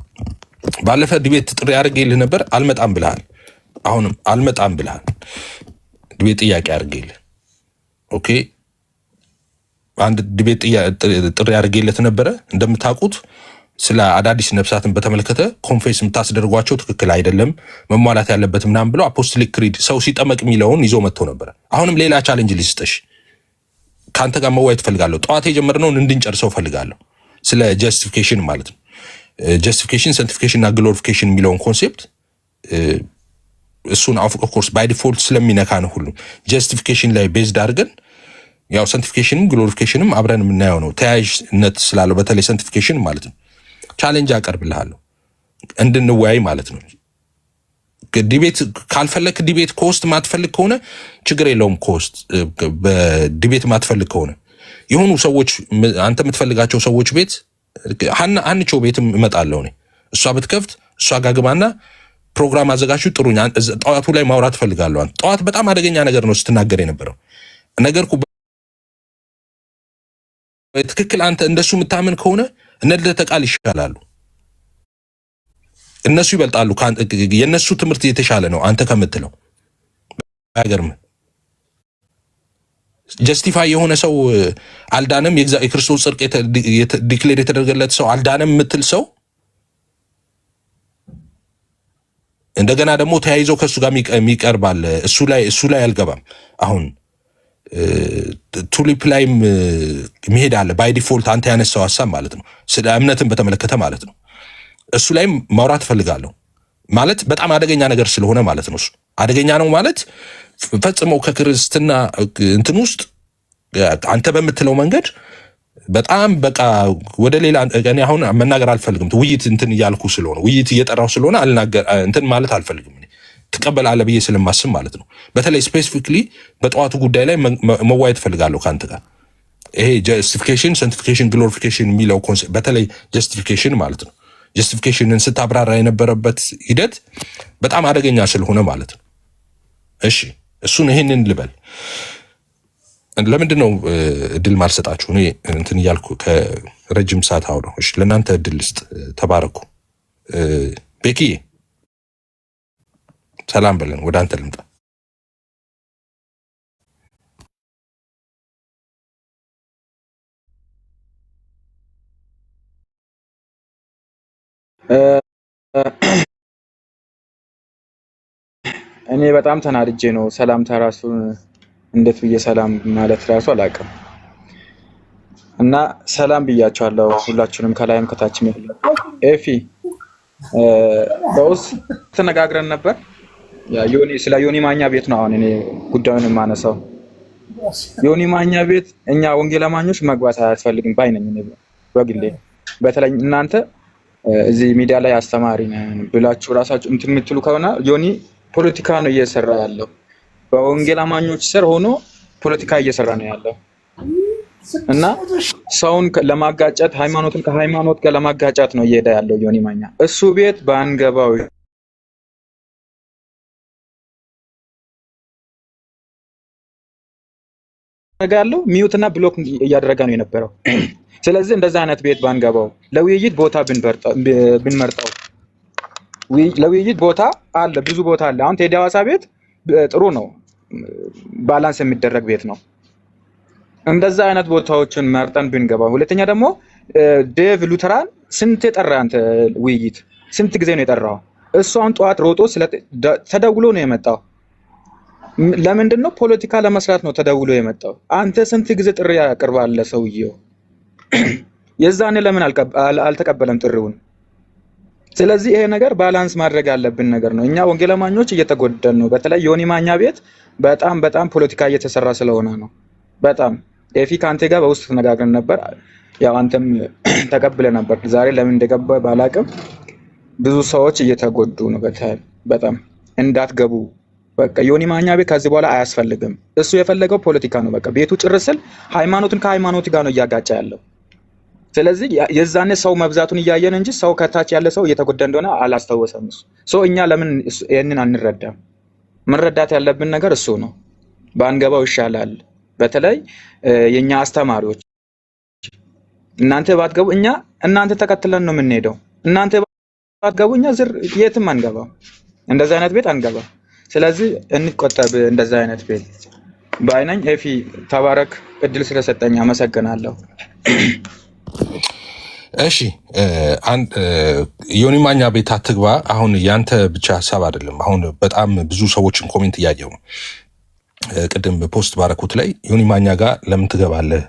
ባለፈ ዲቤት ጥሪ አድርጌልህ ነበር፣ አልመጣም ብለሃል። አሁንም አልመጣም ብለሃል። ዲቤት ጥያቄ አድርጌልህ ኦኬ። አንድ ዲቤት ጥሪ አድርጌለት ነበረ። እንደምታውቁት ስለ አዳዲስ ነፍሳትን በተመለከተ ኮንፌስ የምታስደርጓቸው ትክክል አይደለም መሟላት ያለበት ምናምን ብለው አፖስቶሊክ ክሪድ ሰው ሲጠመቅ የሚለውን ይዞ መጥቶ ነበረ። አሁንም ሌላ ቻሌንጅ ሊስጥሽ ከአንተ ጋር መዋየት ፈልጋለሁ። ጠዋት የጀመርነውን እንድንጨርሰው ፈልጋለሁ። ስለ ጀስቲፊኬሽን ማለት ነው። ጀስቲፊኬሽን፣ ሰንቲፊኬሽን እና ግሎሪፊኬሽን የሚለውን ኮንሴፕት እሱን ኦፍኮርስ ባይ ዲፎልት ስለሚነካ ነው ሁሉም ጀስቲፊኬሽን ላይ ቤዝድ አድርገን ያው ሰንቲፊኬሽንም ግሎሪፊኬሽንም አብረን የምናየው ነው። ተያያዥነት ስላለው በተለይ ሰንቲፊኬሽን ማለት ነው። ቻሌንጅ አቀርብልሃለሁ እንድንወያይ ማለት ነው። ዲቤት ካልፈለክ ዲቤት ኮስት ማትፈልግ ከሆነ ችግር የለውም። ኮስት በዲቤት ማትፈልግ ከሆነ የሆኑ ሰዎች አንተ የምትፈልጋቸው ሰዎች ቤት አንቾ ቤትም እመጣለሁ እኔ። እሷ ብትከፍት እሷ ጋር ግባና ፕሮግራም አዘጋጁ ጥሩኝ። ጠዋቱ ላይ ማውራት ፈልጋለሁ። ጠዋት በጣም አደገኛ ነገር ነው ስትናገር የነበረው ነገርኩ። ትክክል አንተ እንደሱ የምታምን ከሆነ እነ ልደተ ቃል ይሻላሉ። እነሱ ይበልጣሉ። የእነሱ ትምህርት የተሻለ ነው አንተ ከምትለው። አይገርም? ጀስቲፋይ የሆነ ሰው አልዳንም፣ የክርስቶስ ጽድቅ ዲክሌር የተደረገለት ሰው አልዳንም የምትል ሰው እንደገና ደግሞ ተያይዞ ከእሱ ጋር የሚቀርባል። እሱ ላይ አልገባም። አሁን ቱሊፕ ላይም መሄድ አለ ባይ ዲፎልት አንተ ያነሳው ሀሳብ ማለት ነው። ስለ እምነትን በተመለከተ ማለት ነው። እሱ ላይም ማውራት ፈልጋለሁ ማለት በጣም አደገኛ ነገር ስለሆነ ማለት ነው። እሱ አደገኛ ነው ማለት ፈጽመው ከክርስትና እንትን ውስጥ አንተ በምትለው መንገድ በጣም በቃ ወደ ሌላ እኔ አሁን መናገር አልፈልግም። ውይይት እንትን እያልኩ ስለሆነ ውይይት እየጠራው ስለሆነ እንትን ማለት አልፈልግም። ትቀበላለህ ብዬ ስለማስብ ማለት ነው። በተለይ ስፔሲፊክሊ በጠዋቱ ጉዳይ ላይ መዋየት ፈልጋለሁ ከአንተ ጋር። ይሄ ጀስቲፊኬሽን፣ ሰንቲፊኬሽን፣ ግሎሪፊኬሽን የሚለው ኮንሴፕት በተለይ ጀስቲፊኬሽን ማለት ነው ጀስቲፊኬሽንን ስታብራራ የነበረበት ሂደት በጣም አደገኛ ስለሆነ ማለት ነው። እሺ እሱን ይሄንን ልበል። ለምንድን ነው እድል ማልሰጣችሁ? እኔ እንትን እያልኩ ከረጅም ሰዓት አውለው። እሺ ለእናንተ እድል ልስጥ። ተባረኩ። ቤኪዬ ሰላም በለን። ወደ አንተ ልምጣ። እኔ በጣም ተናድጄ ነው። ሰላምታ ራሱ እንዴት ብዬ ሰላም ማለት ራሱ አላውቅም። እና ሰላም ብያቸዋለሁ ሁላችሁንም ከላይም ከታችም ያላችሁ። ኤፊ በውስጥ ተነጋግረን ነበር። ስለ ዮኒ ማኛ ቤት ነው አሁን እኔ ጉዳዩን የማነሳው። ዮኒ ማኛ ቤት እኛ ወንጌል አማኞች መግባት አያስፈልግም ባይ ነኝ እኔ በግሌ። በተለይ እናንተ እዚህ ሚዲያ ላይ አስተማሪ ነን ብላችሁ ራሳችሁ እንትን የምትሉ ከሆነ ዮኒ ፖለቲካ ነው እየሰራ ያለው። በወንጌል አማኞች ስር ሆኖ ፖለቲካ እየሰራ ነው ያለው እና ሰውን ለማጋጨት ሃይማኖትን ከሃይማኖት ጋር ለማጋጨት ነው እየሄደ ያለው ዮኒ ማኛ። እሱ ቤት ባንገባው ያለው ሚዩትና ብሎክ እያደረገ ነው የነበረው። ስለዚህ እንደዛ አይነት ቤት ባንገባው፣ ለውይይት ቦታ ብንመርጠው። ለውይይት ቦታ አለ፣ ብዙ ቦታ አለ። አሁን ቴዲ ሐዋሳ ቤት ጥሩ ነው፣ ባላንስ የሚደረግ ቤት ነው። እንደዛ አይነት ቦታዎችን መርጠን ብንገባ። ሁለተኛ ደግሞ ዴቭ ሉተራን ስንት የጠራ አንተ ውይይት ስንት ጊዜ ነው የጠራው? እሱ አሁን ጠዋት ሮጦ ተደውሎ ነው የመጣው። ለምንድን ነው? ፖለቲካ ለመስራት ነው ተደውሎ የመጣው። አንተ ስንት ጊዜ ጥሪ ያቀርባል ሰውየው? የዛኔ ለምን አልተቀበለም ጥሪውን? ስለዚህ ይሄ ነገር ባላንስ ማድረግ ያለብን ነገር ነው። እኛ ወንጌል አማኞች እየተጎዳን ነው። በተለይ ዮኒ ማኛ ቤት በጣም ፖለቲካ እየተሰራ ስለሆነ ነው። በጣም ኤፊ ከአንተ ጋር በውስጥ ተነጋግረን ነበር። ያው አንተም ተቀብለ ነበር። ዛሬ ለምን እንደገባ ባላቅም ብዙ ሰዎች እየተጎዱ ነው። በጣም እንዳትገቡ። በቃ ዮኒ ማኛ ቤት ከዚህ በኋላ አያስፈልግም። እሱ የፈለገው ፖለቲካ ነው። በቃ ቤቱ ጭርስል ሃይማኖትን ከሃይማኖት ጋር ነው እያጋጨ ያለው። ስለዚህ የዛኔ ሰው መብዛቱን እያየን እንጂ ሰው ከታች ያለ ሰው እየተጎዳ እንደሆነ አላስታወሰም እሱ። እኛ ለምን ይሄንን አንረዳም? መረዳት ያለብን ነገር እሱ ነው። ባንገባው ይሻላል። በተለይ የኛ አስተማሪዎች እናንተ ባትገቡ እናንተ ተከትለን ነው የምንሄደው። እናንተ ባትገቡ እኛ የትም አንገባም። እንደዛ አይነት ቤት አንገባም። ስለዚህ እንቆጠብ እንደዛ አይነት ቤት ባይነኝ። ኤፊ ተባረክ፣ እድል ስለሰጠኝ አመሰግናለሁ። እሺ ዮኒ ማኛ ቤት አትግባ። አሁን ያንተ ብቻ ሀሳብ አይደለም። አሁን በጣም ብዙ ሰዎችን ኮሜንት እያየው ነው። ቅድም ፖስት ባረኩት ላይ ዮኒ ማኛ ጋር ለምን ትገባለህ?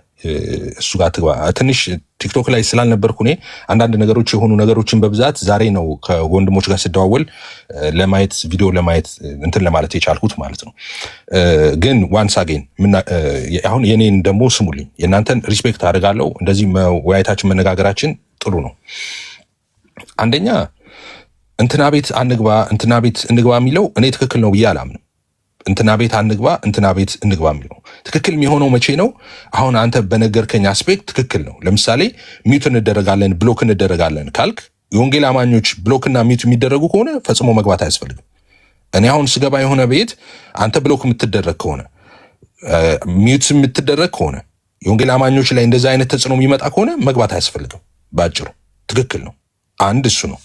እሱ ጋር ትግባ። ትንሽ ቲክቶክ ላይ ስላልነበርኩ እኔ አንዳንድ ነገሮች የሆኑ ነገሮችን በብዛት ዛሬ ነው ከወንድሞች ጋር ስደዋወል ለማየት ቪዲዮ ለማየት እንትን ለማለት የቻልኩት ማለት ነው። ግን ዋንስ አጌን አሁን የኔን ደግሞ ስሙልኝ። የእናንተን ሪስፔክት አድርጋለሁ። እንደዚህ መወያየታችን መነጋገራችን ጥሩ ነው። አንደኛ እንትና ቤት አንግባ እንትና ቤት እንግባ የሚለው እኔ ትክክል ነው ብዬ አላምንም። እንትና ቤት አንግባ እንትና ቤት እንግባ የሚለው ትክክል የሚሆነው መቼ ነው? አሁን አንተ በነገርከኝ አስፔክት ትክክል ነው። ለምሳሌ ሚዩት እንደረጋለን ብሎክ እንደረጋለን ካልክ የወንጌል አማኞች ብሎክና ሚዩት የሚደረጉ ከሆነ ፈጽሞ መግባት አያስፈልግም። እኔ አሁን ስገባ የሆነ ቤት አንተ ብሎክ የምትደረግ ከሆነ ሚዩት የምትደረግ ከሆነ የወንጌል አማኞች ላይ እንደዛ አይነት ተጽዕኖ የሚመጣ ከሆነ መግባት አያስፈልግም። ባጭሩ ትክክል ነው። አንድ እሱ ነው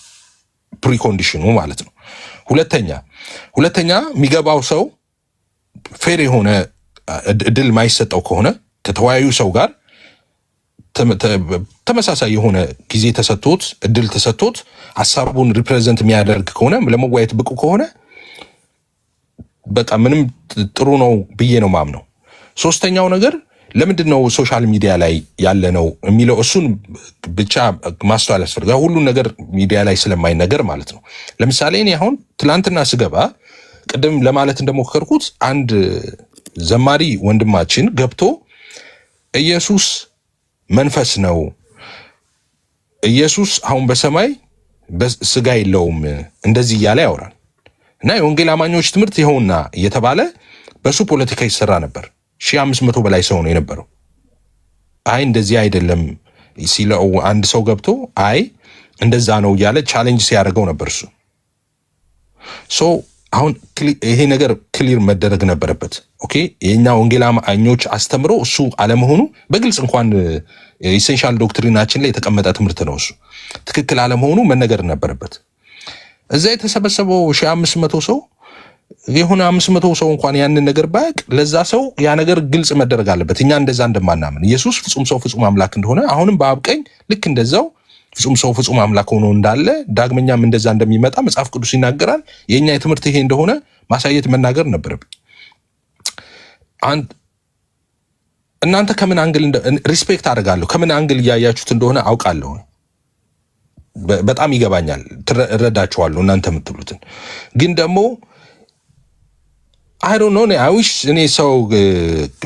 ፕሪኮንዲሽኑ ማለት ነው። ሁለተኛ የሚገባው ሰው ፌር የሆነ እድል ማይሰጠው ከሆነ ከተወያዩ ሰው ጋር ተመሳሳይ የሆነ ጊዜ ተሰጥቶት እድል ተሰጥቶት ሀሳቡን ሪፕሬዘንት የሚያደርግ ከሆነ ለመወያየት ብቁ ከሆነ በቃ ምንም ጥሩ ነው ብዬ ነው ማምነው። ሶስተኛው ነገር ለምንድን ነው ሶሻል ሚዲያ ላይ ያለ ነው የሚለው እሱን ብቻ ማስተዋል ያስፈልጋል። ሁሉን ነገር ሚዲያ ላይ ስለማይነገር ማለት ነው። ለምሳሌ እኔ አሁን ትላንትና ስገባ ቅድም ለማለት እንደሞከርኩት አንድ ዘማሪ ወንድማችን ገብቶ ኢየሱስ መንፈስ ነው፣ ኢየሱስ አሁን በሰማይ ስጋ የለውም እንደዚህ እያለ ያወራል እና የወንጌል አማኞች ትምህርት ይኸውና እየተባለ በሱ ፖለቲካ ይሰራ ነበር። 1500 በላይ ሰው ነው የነበረው። አይ እንደዚህ አይደለም ሲለው አንድ ሰው ገብቶ አይ እንደዛ ነው እያለ ቻሌንጅ ሲያደርገው ነበር እሱ። ሶ አሁን ይሄ ነገር ክሊር መደረግ ነበረበት። ኦኬ የኛ ወንጌል አማኞች አስተምሮ እሱ አለመሆኑ በግልጽ እንኳን ኢሴንሻል ዶክትሪናችን ላይ የተቀመጠ ትምህርት ነው። እሱ ትክክል አለመሆኑ መነገር ነበረበት። እዛ የተሰበሰበው 1500 ሰው የሆነ 500 ሰው እንኳን ያንን ነገር ባያቅ ለዛ ሰው ያ ነገር ግልጽ መደረግ አለበት። እኛ እንደዛ እንደማናምን ኢየሱስ ፍጹም ሰው ፍጹም አምላክ እንደሆነ አሁንም በአብ ቀኝ ልክ እንደዛው ፍጹም ሰው ፍጹም አምላክ ሆኖ እንዳለ ዳግመኛም እንደዛ እንደሚመጣ መጽሐፍ ቅዱስ ይናገራል። የኛ የትምህርት ይሄ እንደሆነ ማሳየት መናገር ነበረብኝ። እናንተ ከምን አንግል ሪስፔክት አደርጋለሁ፣ ከምን አንግል እያያችሁት እንደሆነ አውቃለሁ። በጣም ይገባኛል፣ እረዳችኋለሁ እናንተ የምትሉትን። ግን ደግሞ አይ ዶንት ኖ አይዊሽ እኔ ሰው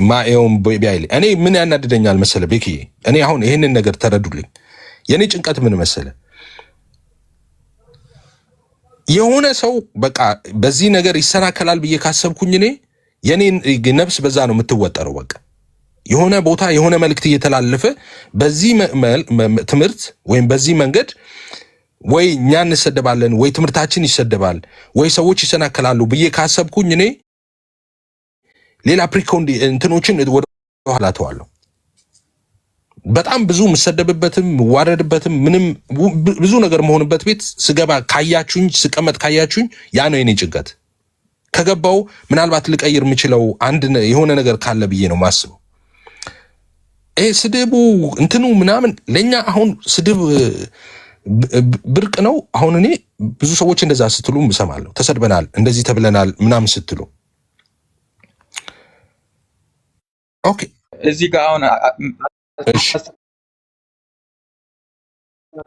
ማየውን ቢያይል እኔ ምን ያናድደኛል መሰለ ቤክዬ፣ እኔ አሁን ይህንን ነገር ተረዱልኝ። የኔ ጭንቀት ምን መሰለ፣ የሆነ ሰው በቃ በዚህ ነገር ይሰናከላል ብዬ ካሰብኩኝ እኔ የኔ ነፍስ በዛ ነው የምትወጠረው። በቃ የሆነ ቦታ የሆነ መልእክት እየተላለፈ በዚህ ትምህርት ወይም በዚህ መንገድ ወይ እኛ እንሰደባለን ወይ ትምህርታችን ይሰደባል ወይ ሰዎች ይሰናከላሉ ብዬ ካሰብኩኝ እኔ ሌላ ፕሪኮንዲ እንትኖችን ወደ ኋላ ተዋለሁ። በጣም ብዙ የምሰደብበትም ዋረድበትም ምንም ብዙ ነገር መሆንበት ቤት ስገባ ካያችሁኝ፣ ስቀመጥ ካያችሁኝ ያ ነው የኔ ጭንቀት። ከገባው ምናልባት ልቀይር የምችለው አንድ የሆነ ነገር ካለ ብዬ ነው ማስበው። ይሄ ስድቡ እንትኑ ምናምን ለኛ አሁን ስድብ ብርቅ ነው። አሁን እኔ ብዙ ሰዎች እንደዛ ስትሉ እሰማለሁ። ተሰድበናል፣ እንደዚህ ተብለናል ምናምን ስትሉ ኦኬ። እዚህ ጋር አሁን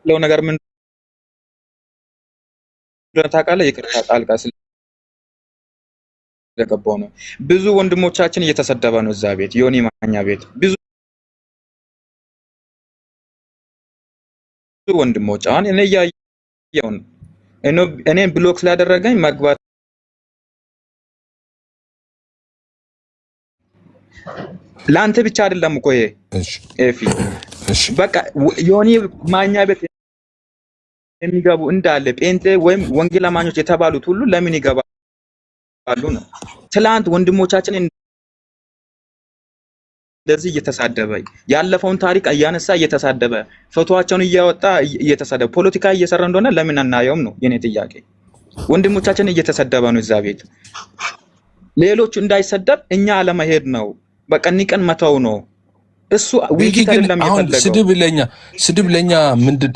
ለው ነገር ምን ታውቃለህ? ይቅርታ ጣልቃ ስለገባው ነው። ብዙ ወንድሞቻችን እየተሰደበ ነው እዛ ቤት፣ ዮኒ ማኛ ቤት ብዙ ወንድሞች አሁን እኔ ያየው እኔን ብሎክ ስላደረገኝ መግባት ለአንተ ብቻ አይደለም እኮ ይሄ ኤፊ በቃ ዮኒ ማኛ ቤት የሚገቡ እንዳለ ጴንጤ ወይም ወንጌል አማኞች የተባሉት ሁሉ ለምን ይገባሉ ነው። ትላንት ወንድሞቻችን እንደዚህ እየተሳደበ ያለፈውን ታሪክ እያነሳ እየተሳደበ ፎቶዋቸውን እያወጣ እየተሳደበ ፖለቲካ እየሰራ እንደሆነ ለምን አናየውም ነው የኔ ጥያቄ። ወንድሞቻችን እየተሰደበ ነው እዛ ቤት። ሌሎቹ እንዳይሰደብ እኛ አለመሄድ ነው በቃ ንቀን መተው ነው። እሱ ውይይት አይደለም የፈለገው። ስድብ ለኛ ምንድን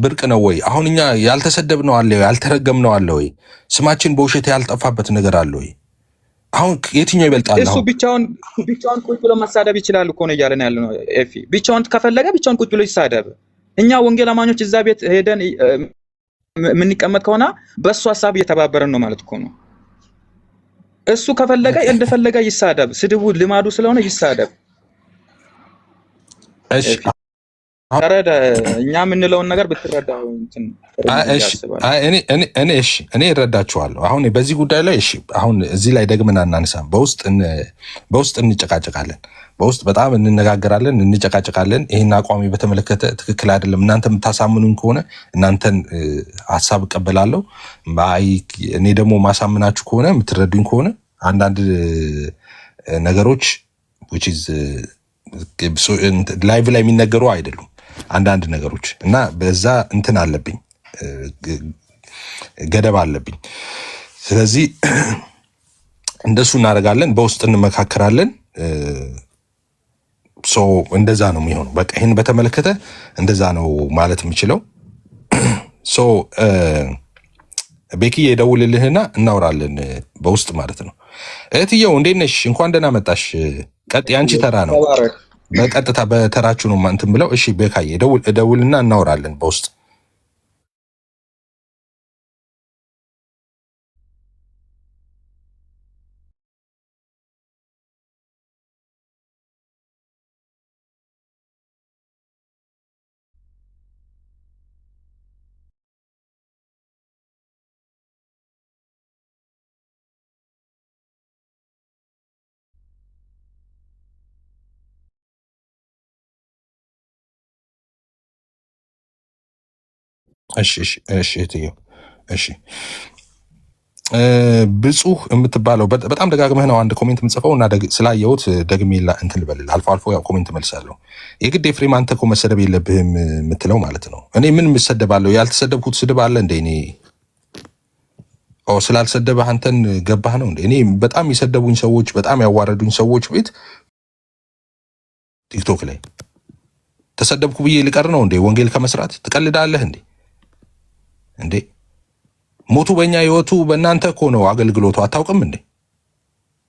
ብርቅ ነው ወይ? አሁን እኛ ያልተሰደብነው አለ ወይ? ያልተረገምነው አለ ወይ? ስማችን በውሸት ያልጠፋበት ነገር አለ ወይ? አሁን የትኛው ይበልጣል? እሱ ብቻውን ቁጭ ብሎ መሳደብ ይችላል እኮ ነው እያለን ያለ ነው ኤፊ። ብቻውን ከፈለገ ብቻውን ቁጭ ብሎ ይሳደብ። እኛ ወንጌል አማኞች እዛ ቤት ሄደን የምንቀመጥ ከሆነ በእሱ ሀሳብ እየተባበረን ነው ማለት እኮ ነው። እሱ ከፈለገ እንደፈለገ ይሳደብ። ስድቡ ልማዱ ስለሆነ ይሳደብ። እሺ ተረዳ። እኛ የምንለውን ነገር ብትረዳው እንትን እኔ እረዳችኋለሁ። አሁን በዚህ ጉዳይ ላይ እሺ፣ አሁን እዚህ ላይ ደግመን አናነሳም። በውስጥ እንጨቃጨቃለን፣ በውስጥ በጣም እንነጋገራለን፣ እንጨቃጨቃለን። ይህን አቋሚ በተመለከተ ትክክል አይደለም። እናንተ የምታሳምኑን ከሆነ እናንተን ሀሳብ እቀበላለሁ። እኔ ደግሞ ማሳምናችሁ ከሆነ የምትረዱኝ ከሆነ አንዳንድ ነገሮች ላይቭ ላይ የሚነገሩ አይደሉም አንዳንድ ነገሮች እና በዛ እንትን አለብኝ፣ ገደብ አለብኝ። ስለዚህ እንደሱ እናደርጋለን፣ በውስጥ እንመካከራለን። እንደዛ ነው የሚሆነው። በቃ ይህን በተመለከተ እንደዛ ነው ማለት የምችለው። ቤኪ የደውልልህና እናወራለን በውስጥ ማለት ነው። እህትየው እንዴት ነሽ? እንኳን ደህና መጣሽ። ቀጥ ያንቺ ተራ ነው። በቀጥታ በተራችሁ ነው እንትን ብለው። እሺ ቤካዬ ደውልና እናወራለን በውስጥ እሺ እሺ እሺ እትዬው እሺ ብፁህ የምትባለው በጣም ደጋግመህ ነው አንድ ኮሜንት የምጽፈው እና ስላየሁት ደግሜ እንትን ልበልልህ። አልፎ አልፎ ያው ኮሜንት መልሳለሁ። የግድ ኤፍሬም አንተ እኮ መሰደብ የለብህም የምትለው ማለት ነው። እኔ ምን ምሰደባለሁ? ያልተሰደብኩት ስድብ አለ እንደ እኔ ስላልሰደበህ አንተን ገባህ ነው እንዴ? እኔ በጣም የሰደቡኝ ሰዎች በጣም ያዋረዱኝ ሰዎች ቤት ቲክቶክ ላይ ተሰደብኩ ብዬ ልቀር ነው እንዴ? ወንጌል ከመስራት ትቀልዳለህ እንዴ? እንዴ ሞቱ በእኛ ህይወቱ በእናንተ እኮ ነው አገልግሎቱ። አታውቅም እንዴ?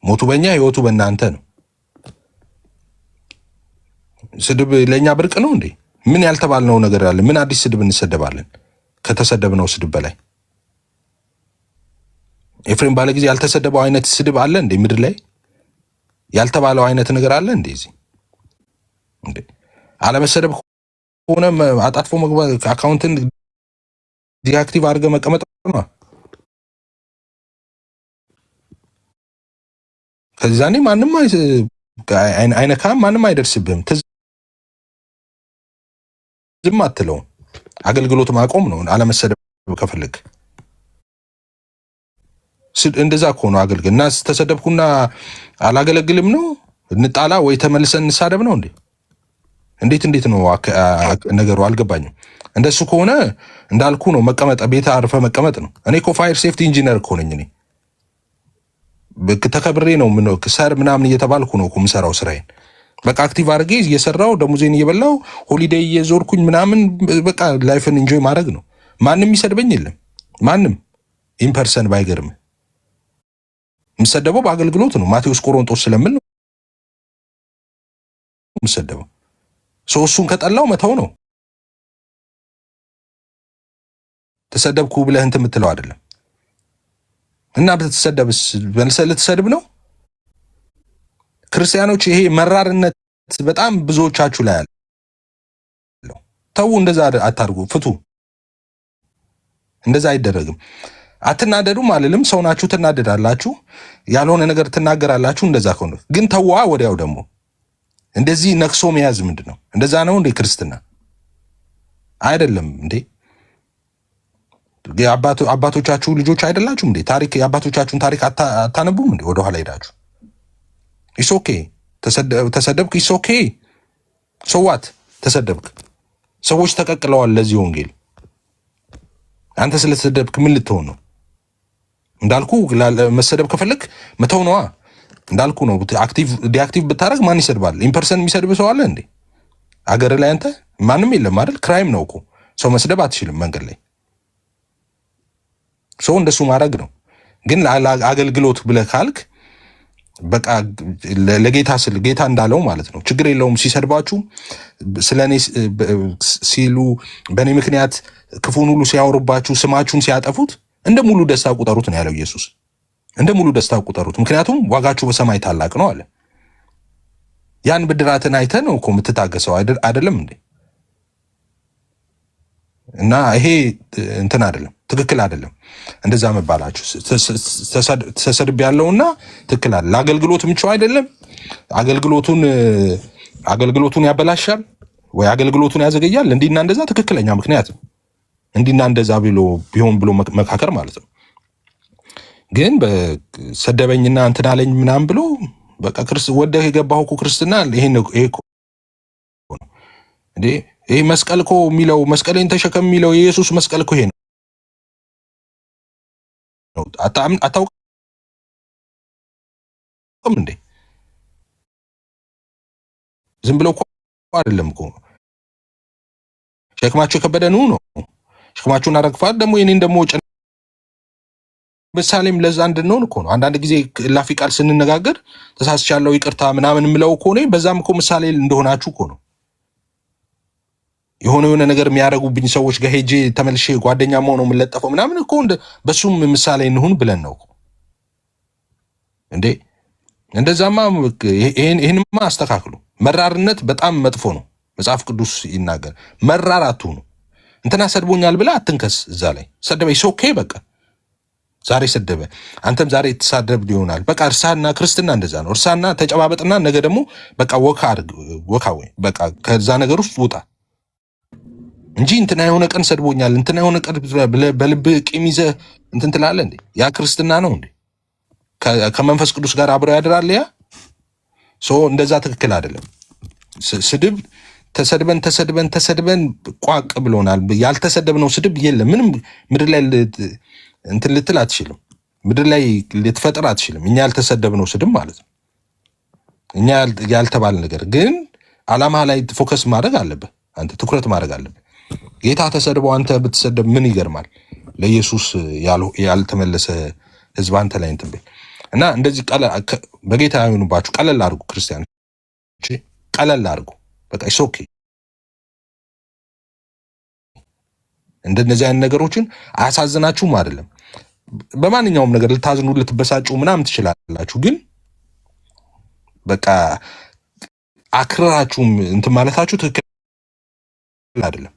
ሞቱ በእኛ ህይወቱ በእናንተ ነው። ስድብ ለእኛ ብርቅ ነው እንዴ? ምን ያልተባልነው ነገር አለ? ምን አዲስ ስድብ እንሰደባለን ከተሰደብነው ስድብ በላይ? ኤፍሬም ባለ ጊዜ ያልተሰደበው አይነት ስድብ አለ እንዴ? ምድር ላይ ያልተባለው አይነት ነገር አለ እንዴ? እዚህ እንዴ አለመሰደብ ሆነ አጣጥፎ መግባት አካውንትን ዲአክቲቭ አድርገህ መቀመጥ ነው። ከዛኔ ማንም አይነካም፣ ማንም አይደርስብህም። ዝም አትለውም። አገልግሎት ማቆም ነው አለመሰደብ ከፈለግ። እንደዛ እኮ ነው አገልግል እና ተሰደብኩና አላገለግልም ነው እንጣላ ወይ ተመልሰን እንሳደብ ነው እንዴ? እንዴት ነው ነገሩ? አልገባኝም። እንደሱ ከሆነ እንዳልኩ ነው መቀመጥ፣ ቤት አርፈ መቀመጥ ነው። እኔ እኮ ፋየር ሴፍቲ ኢንጂነር እኮ ነኝ። እኔ ተከብሬ ነው ሰር ምናምን እየተባልኩ ነው የምሰራው ስራዬን። በቃ አክቲቭ አድርጌ እየሰራው ደሞዜን እየበላው ሆሊዴይ እየዞርኩኝ ምናምን በቃ ላይፍን ኢንጆይ ማድረግ ነው። ማንም ይሰድበኝ የለም ማንም ኢምፐርሰን ባይገርም የምሰደበው በአገልግሎት ነው። ማቴዎስ ቆሮንጦስ ስለምል ነው የምሰደበው። እሱን ከጠላው መተው ነው። ተሰደብኩ ብለህ እንትን የምትለው አይደለም። እና ብትሰደብስ መልሰህ ልትሰድብ ነው? ክርስቲያኖች ይሄ መራርነት በጣም ብዙዎቻችሁ ላይ አለ። ተው፣ እንደዛ አታርጉ፣ ፍቱ። እንደዛ አይደረግም። አትናደዱም አልልም። ሰው ናችሁ፣ ትናደዳላችሁ፣ ያልሆነ ነገር ትናገራላችሁ። እንደዛ ከሆነ ግን ተዋ። ወዲያው ደግሞ እንደዚህ ነክሶ መያዝ ምንድን ነው? እንደዛ ነው እንዴ ክርስትና? አይደለም እንዴ? አባቶቻችሁ ልጆች አይደላችሁም እንዴ? ታሪክ የአባቶቻችሁን ታሪክ አታነቡም እንዴ? ወደኋላ ሄዳችሁ ኢስ ኦኬ ተሰደብክ፣ ኢስ ኦኬ ሶዋት ተሰደብክ። ሰዎች ተቀቅለዋል ለዚህ ወንጌል። አንተ ስለተሰደብክ ምን ልትሆን ነው? እንዳልኩ መሰደብ ከፈለክ መተው ነዋ። እንዳልኩ ነው። ዲአክቲቭ ብታደረግ ማን ይሰድባል? ኢምፐርሰን የሚሰድብ ሰው አለ እንዴ አገር ላይ? አንተ ማንም የለም አይደል? ክራይም ነው እኮ ሰው መስደብ አትችልም መንገድ ላይ። ሰው እንደሱ ማድረግ ነው። ግን አገልግሎት ብለህ ካልክ በቃ ለጌታ ስል ጌታ እንዳለው ማለት ነው። ችግር የለውም ሲሰድባችሁ፣ ስለኔ ሲሉ፣ በእኔ ምክንያት ክፉን ሁሉ ሲያወሩባችሁ፣ ስማችሁን ሲያጠፉት እንደ ሙሉ ደስታ ቁጠሩት ነው ያለው ኢየሱስ። እንደ ሙሉ ደስታ ቁጠሩት፣ ምክንያቱም ዋጋችሁ በሰማይ ታላቅ ነው አለ። ያን ብድራትን አይተህ ነው እኮ የምትታገሰው አይደለም እንዴ? እና ይሄ እንትን አይደለም፣ ትክክል አይደለም እንደዛ መባላችሁ። ተሰድብ ያለውና ትክክል አይደለም። ለአገልግሎት ምቹ አይደለም። አገልግሎቱን ያበላሻል ወይ አገልግሎቱን ያዘገያል። እንዲና እንደዛ ትክክለኛ ምክንያት ነው። እንዲና እንደዛ ቢሆን ብሎ መካከር ማለት ነው። ግን በሰደበኝና እንትን አለኝ ምናምን ብሎ በቃ ወደህ የገባው እኮ ክርስትና ይሄ እንዴ? ይሄ መስቀል እኮ የሚለው መስቀሌን ተሸከም የሚለው የኢየሱስ መስቀል እኮ ይሄ ነው። አታውቅም እንዴ? ዝም ብለው እኮ አይደለም እኮ ሸክማችሁ የከበደ ኑ ነው። ሸክማችሁን አረግፋት ደግሞ የኔን ደግሞ ምሳሌም ለዛ እንድንሆን እኮ ነው። አንዳንድ ጊዜ ላፊ ቃል ስንነጋገር ተሳስቻለሁ ይቅርታ ምናምን የምለው እኮ ነው። በዛም እኮ ምሳሌ እንደሆናችሁ እኮ ነው። የሆነ ነገር የሚያደርጉብኝ ሰዎች ጋር ሄጄ ተመልሼ ጓደኛ መሆኑ የምለጠፈው ምናምን እኮ በሱም ምሳሌ እንሁን ብለን ነው እንዴ? እንደዛማ ይሄንማ አስተካክሉ። መራርነት በጣም መጥፎ ነው። መጽሐፍ ቅዱስ ይናገር መራር አትሁኑ። እንትና ሰድቦኛል ብለህ አትንከስ። እዛ ላይ ሰደበ ኦኬ በቃ ዛሬ ሰደበ፣ አንተም ዛሬ ትሳደብ ይሆናል። በቃ እርሳና ክርስትና እንደዛ ነው። እርሳና ተጨባበጥና ነገ ደግሞ በቃ ወካ ወይ በቃ ከዛ ነገር ውስጥ ውጣ። እንጂ እንትና የሆነ ቀን ሰድቦኛል እንትና የሆነ ቀን በልብ ቂም ይዘህ እንትን ትላለህ እንዴ? ያ ክርስትና ነው እንዴ? ከመንፈስ ቅዱስ ጋር አብረው ያድራል። ያ እንደዛ ትክክል አይደለም። ስድብ ተሰድበን ቋቅ ብሎናል። ያልተሰደብነው ስድብ የለም። ምንም ምድር ላይ እንትን ልትል አትችልም። ምድር ላይ ልትፈጥር አትችልም። እኛ ያልተሰደብነው ስድብ ማለት ነው። እኛ ያልተባለ ነገር ግን ዓላማ ላይ ፎከስ ማድረግ አለብህ። አንተ ትኩረት ማድረግ አለብህ። ጌታ ተሰድበው አንተ ብትሰደብ ምን ይገርማል? ለኢየሱስ ያልተመለሰ ህዝብ አንተ ላይ እንትን ብል እና እንደዚህ በጌታ ይሁንባችሁ። ቀለል አድርጉ ክርስቲያኖች፣ ቀለል አድርጉ። በቃ ኦኬ። እንደነዚህ አይነት ነገሮችን አያሳዝናችሁም? አይደለም በማንኛውም ነገር ልታዝኑ ልትበሳጩ ምናምን ትችላላችሁ። ግን በቃ አክራራችሁም እንትን ማለታችሁ ትክክል አይደለም።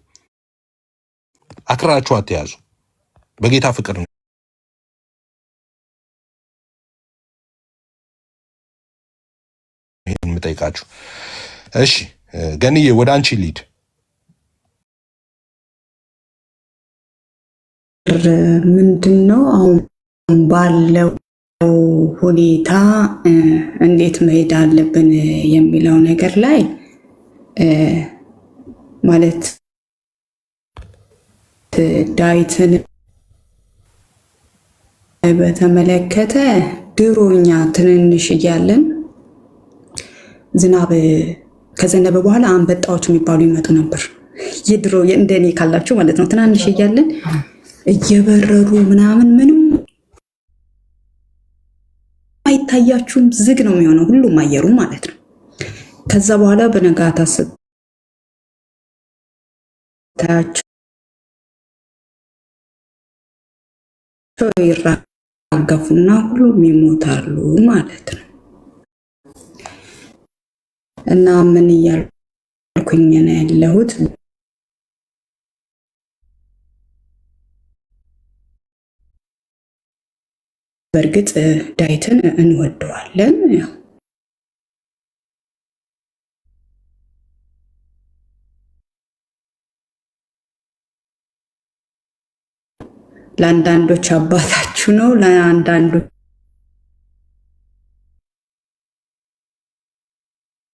አክራራችሁ አትያዙ። በጌታ ፍቅር ነው ይሄን የምጠይቃችሁ። እሺ ገንዬ ወደ አንቺ ሊድ። ምንድነው አሁን ባለው ሁኔታ እንዴት መሄድ አለብን የሚለው ነገር ላይ ማለት ዳዊትን በተመለከተ ድሮኛ ትንንሽ እያለን ዝናብ ከዘነበ በኋላ አንበጣዎች የሚባሉ ይመጡ ነበር። የድሮ እንደኔ ካላችሁ ማለት ነው። ትናንሽ እያለን እየበረሩ ምናምን ምንም አይታያችሁም፣ ዝግ ነው የሚሆነው ሁሉም አየሩ ማለት ነው። ከዛ በኋላ በነጋታ ስታያቸው ይራገፉና ሁሉም ይሞታሉ ማለት ነው። እና ምን እያልኩኝ ነው ያለሁት? በእርግጥ ዳዊትን እንወደዋለን። ለአንዳንዶች አባታችሁ ነው፣ ለአንዳንዶች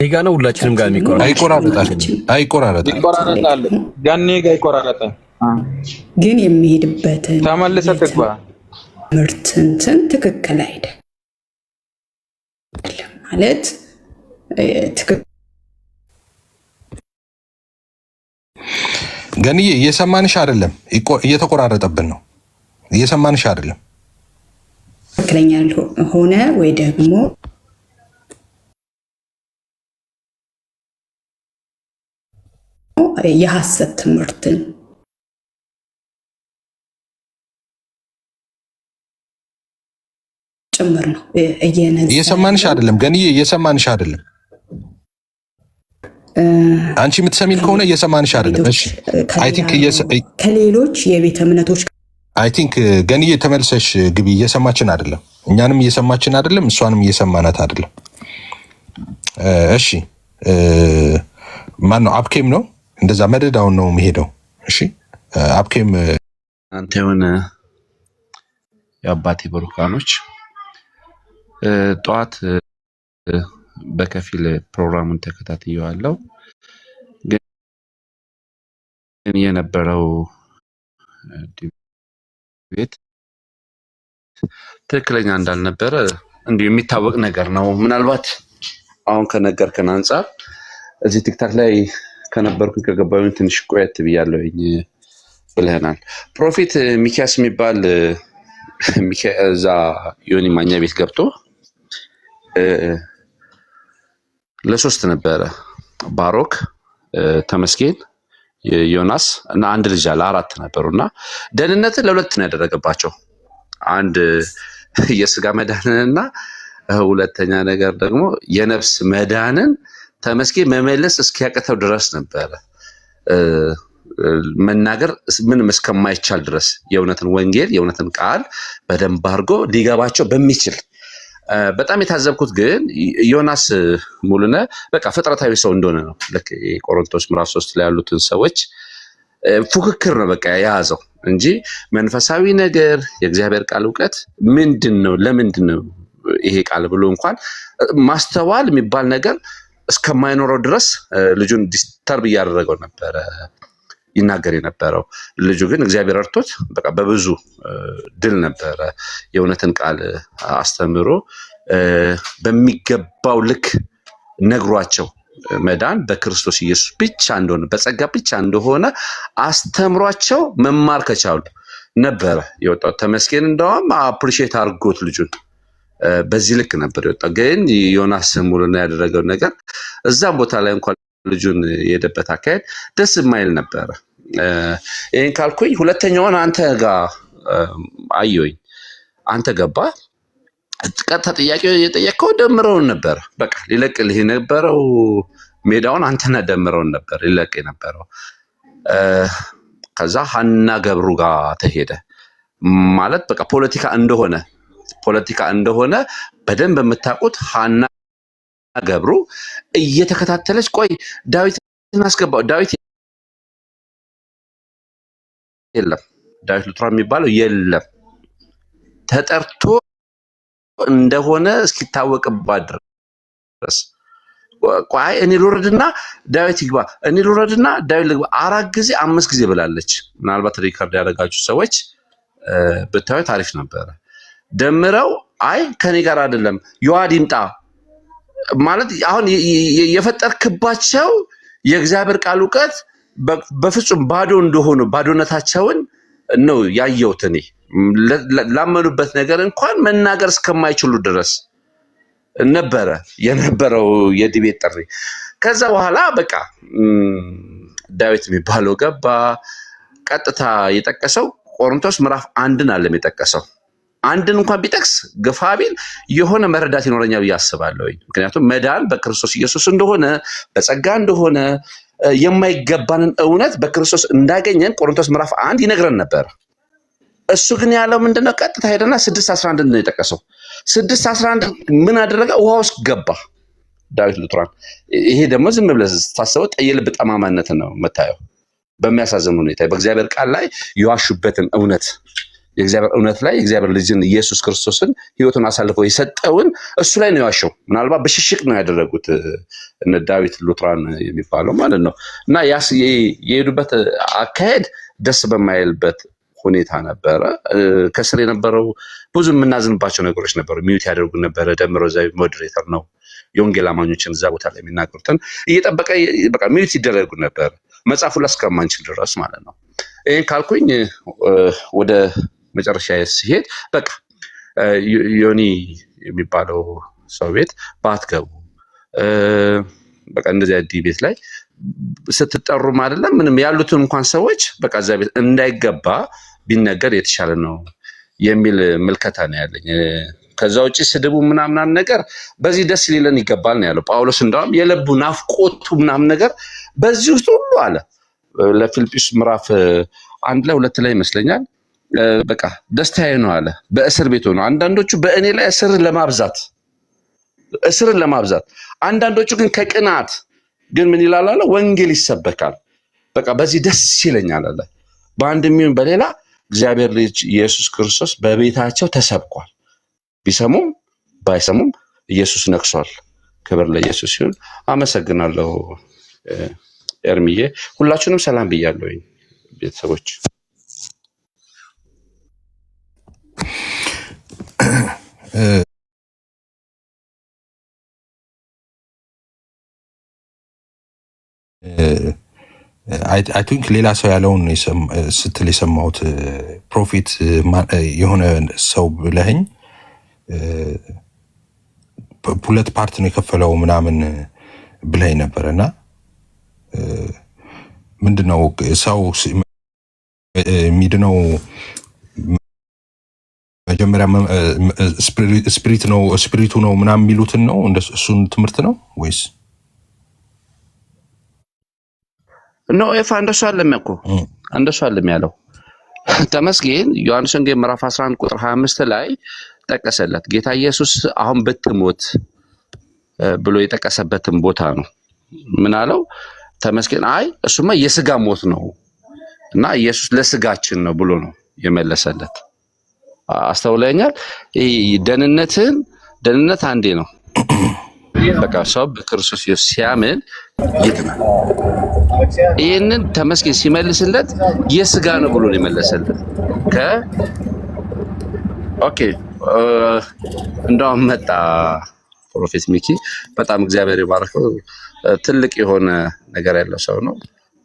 ጋ ነው። ሁላችንም ጋር አይቆራረጣል። ጋኔ ጋር ይቆራረጣል። ግን የሚሄድበትን ተመልሰ ትግባ ምርትንትን ትክክል አይደለም ማለት ገንዬ እየሰማንሽ አይደለም፣ እየተቆራረጠብን ነው። እየሰማንሽ አይደለም። ትክክለኛ ሆነ ወይ ደግሞ የሐሰት ትምህርትን ጭምር ነው እየሰማንሽ አይደለም። ገንዬ እየሰማንሽ አይደለም። አንቺ የምትሰሚን ከሆነ እየሰማንሽ አይደለም። እሺ አይ ቲንክ ከሌሎች የቤተ እምነቶች አይ ቲንክ ገንዬ ተመልሰሽ ግቢ። እየሰማችን አይደለም። እኛንም እየሰማችን አይደለም፣ እሷንም እየሰማናት አይደለም። እሺ ማን ነው? አብኬም ነው እንደዛ መደዳውን ነው የሚሄደው። እሺ አብኬም አንተ የሆነ የአባቴ ብሩካኖች ጠዋት በከፊል ፕሮግራሙን ተከታትየዋለሁ። ግን የነበረው ዲቤት ትክክለኛ እንዳልነበረ እንዲሁ የሚታወቅ ነገር ነው። ምናልባት አሁን ከነገርከን አንጻር እዚህ ቲክታክ ላይ ከነበርኩኝ ከገባሁኝ ትንሽ ቆየት ብያለሁኝ ብለናል። ፕሮፌት ሚኪያስ የሚባል እዛ ዮኒ ማኛ ቤት ገብቶ ለሶስት ነበረ፣ ባሮክ፣ ተመስገን፣ ዮናስ እና አንድ ልጅ አለ፣ አራት ነበሩና ደህንነትን ለሁለት ነው ያደረገባቸው። አንድ የስጋ መዳንንና ሁለተኛ ነገር ደግሞ የነፍስ መዳንን ተመስገን መመለስ እስኪያቅተው ድረስ ነበረ መናገር ምንም እስከማይቻል ድረስ የእውነትን ወንጌል የእውነትን ቃል በደንብ አድርጎ ሊገባቸው በሚችል በጣም የታዘብኩት ግን ዮናስ ሙሉነ በቃ ፍጥረታዊ ሰው እንደሆነ ነው። ልክ የቆሮንቶስ ምዕራፍ 3 ላይ ያሉትን ሰዎች ፉክክር ነው በቃ የያዘው እንጂ መንፈሳዊ ነገር የእግዚአብሔር ቃል እውቀት ምንድነው ለምንድነው ይሄ ቃል ብሎ እንኳን ማስተዋል የሚባል ነገር እስከማይኖረው ድረስ ልጁን ዲስተርብ እያደረገው ነበር ይናገር የነበረው። ልጁ ግን እግዚአብሔር እርቶት በቃ በብዙ ድል ነበረ የእውነትን ቃል አስተምሮ በሚገባው ልክ ነግሯቸው መዳን በክርስቶስ ኢየሱስ ብቻ እንደሆነ በጸጋ ብቻ እንደሆነ አስተምሯቸው መማር ከቻሉ ነበረ የወጣው። ተመስገን እንደውም አፕሪሺየት አድርጎት ልጁን በዚህ ልክ ነበር የወጣው። ግን ዮናስ ሙሉና ያደረገው ነገር እዛም ቦታ ላይ እንኳን ልጁን የሄደበት አካሄድ ደስ የማይል ነበረ። ይሄን ካልኩኝ ሁለተኛውን አንተ ጋር አየሁኝ። አንተ ገባ ቀጥታ ጥያቄው የጠየቀው ደምረውን ነበር። በቃ ሊለቅልህ የነበረው ሜዳውን አንተና ደምረውን ነበር ሊለቅ የነበረው። ከዛ ሀና ገብሩ ጋር ተሄደ ማለት በቃ ፖለቲካ እንደሆነ በደንብ የምታውቁት ሀና ገብሩ እየተከታተለች ቆይ ዳዊትን አስገባው። ዳዊት የለም፣ ዳዊት ሉትራ የሚባለው የለም፣ ተጠርቶ እንደሆነ እስኪታወቅባት ድረስ ቆይ እኔ ልውረድና ዳዊት ይግባ፣ እኔ ልውረድና ዳዊት ልግባ 4 ጊዜ 5 ጊዜ ብላለች። ምናልባት ሪከርድ ያደረጋችሁ ሰዎች ብታዩ ታሪፍ ነበረ። ደምረው አይ ከኔ ጋር አይደለም ዮሐድ ይምጣ ማለት አሁን የፈጠርክባቸው የእግዚአብሔር ቃል እውቀት በፍጹም ባዶ እንደሆኑ ባዶነታቸውን ነው ያየሁት እኔ። ላመኑበት ነገር እንኳን መናገር እስከማይችሉ ድረስ ነበረ የነበረው የዲቤት ጥሪ። ከዛ በኋላ በቃ ዳዊት የሚባለው ገባ። ቀጥታ የጠቀሰው ቆሮንቶስ ምዕራፍ 1ን አለም የጠቀሰው። አንድን እንኳን ቢጠቅስ ግፋ ቢል የሆነ መረዳት ይኖረኛል ብዬ አስባለሁ። ምክንያቱም መዳን በክርስቶስ ኢየሱስ እንደሆነ በጸጋ እንደሆነ የማይገባንን እውነት በክርስቶስ እንዳገኘን ቆሮንቶስ ምዕራፍ 1 ይነግረን ነበር። እሱ ግን ያለው ምንድነው? ቀጥታ ሄደና 6:11 ነው የጠቀሰው። 6:11 ምን አደረገ? ውሃ ውስጥ ገባ ዳዊት ሉትራን። ይሄ ደግሞ ዝም ብለህ ታስበው የልብ ጠማማነት ነው የምታየው። በሚያሳዝን ሁኔታ በእግዚአብሔር ቃል ላይ የዋሹበትን እውነት የእግዚአብሔር እውነት ላይ የእግዚአብሔር ልጅን ኢየሱስ ክርስቶስን ሕይወቱን አሳልፎ የሰጠውን እሱ ላይ ነው ያሸው። ምናልባት በሽሽቅ ነው ያደረጉት እነ ዳዊት ሉትራን የሚባለው ማለት ነው። እና የሄዱበት አካሄድ ደስ በማይልበት ሁኔታ ነበረ። ከስር የነበረው ብዙ የምናዝንባቸው ነገሮች ነበሩ። ሚዩት ያደርጉ ነበረ። ደምረው እዛ ሞዴሬተር ነው የወንጌል አማኞችን እዛ ቦታ ላይ የሚናገሩትን እየጠበቀ በቃ ሚዩት ይደረጉ ነበር መጽሐፉ ላይ እስከማንችል ድረስ ማለት ነው። ይሄን ካልኩኝ ወደ መጨረሻ ሲሄድ በቃ ዮኒ የሚባለው ሰው ቤት ባትገቡ በቃ እንደዚህ ዲቤት ላይ ስትጠሩም አይደለም ምንም ያሉትን እንኳን ሰዎች በቃ እዛ ቤት እንዳይገባ ቢነገር የተሻለ ነው የሚል ምልከታ ነው ያለኝ። ከዛ ውጪ ስድቡ ምናምን ነገር በዚህ ደስ ሊለን ይገባል ነው ያለው ጳውሎስ። እንደውም የልቡ ናፍቆቱ ምናምን ነገር በዚህ ውስጥ ሁሉ አለ። ለፊልጵስዩስ ምዕራፍ 1 ላይ 2 ላይ ይመስለኛል በቃ ደስታዬ ነው አለ በእስር ቤት ሆኖ። አንዳንዶቹ በእኔ ላይ እስርን ለማብዛት አንዳንዶቹ ግን ከቅናት ግን ምን ይላል አለ ወንጌል ይሰበካል። በቃ በዚህ ደስ ይለኛል አለ። በአንድም ይሁን በሌላ እግዚአብሔር ልጅ ኢየሱስ ክርስቶስ በቤታቸው ተሰብኳል። ቢሰሙም ባይሰሙም ኢየሱስ ነግሷል። ክብር ለኢየሱስ ይሁን። አመሰግናለሁ ኤርሚዬ። ሁላችሁንም ሰላም ብያለሁ ቤተሰቦች። አይ ቲንክ ሌላ ሰው ያለውን ስትል የሰማሁት ፕሮፊት የሆነ ሰው ብለኸኝ 2 ፓርት ነው የከፈለው ምናምን ብለኸኝ ነበረ እና ምንድነው ሰው የሚድነው መጀመሪያ ስፒሪቱ ነው ምናምን የሚሉትን ነው እሱን ትምህርት ነው ወይስ ነው? ኤፋ እንደሱ አለም እኮ እንደሱ አለም ያለው ተመስገን። ዮሐንስ ወንጌል ምዕራፍ 11 ቁጥር 25 ላይ ጠቀሰለት። ጌታ ኢየሱስ አሁን ብትሞት ብሎ የጠቀሰበትን ቦታ ነው። ምን አለው? ተመስገን አይ እሱማ የስጋ ሞት ነው እና ኢየሱስ ለስጋችን ነው ብሎ ነው የመለሰለት። አስተውለኛል። ደህንነት አንዴ ነው። በቃ ሰው በክርስቶስ ኢየሱስ ሲያምን ይድናል። ይህንን ተመስገን ሲመልስለት የስጋ ነው ብሎ ነው የመለሰለት። ኦኬ እንደውም መጣ ፕሮፌት ሚኪ፣ በጣም እግዚአብሔር ይባርከው። ትልቅ የሆነ ነገር ያለው ሰው ነው።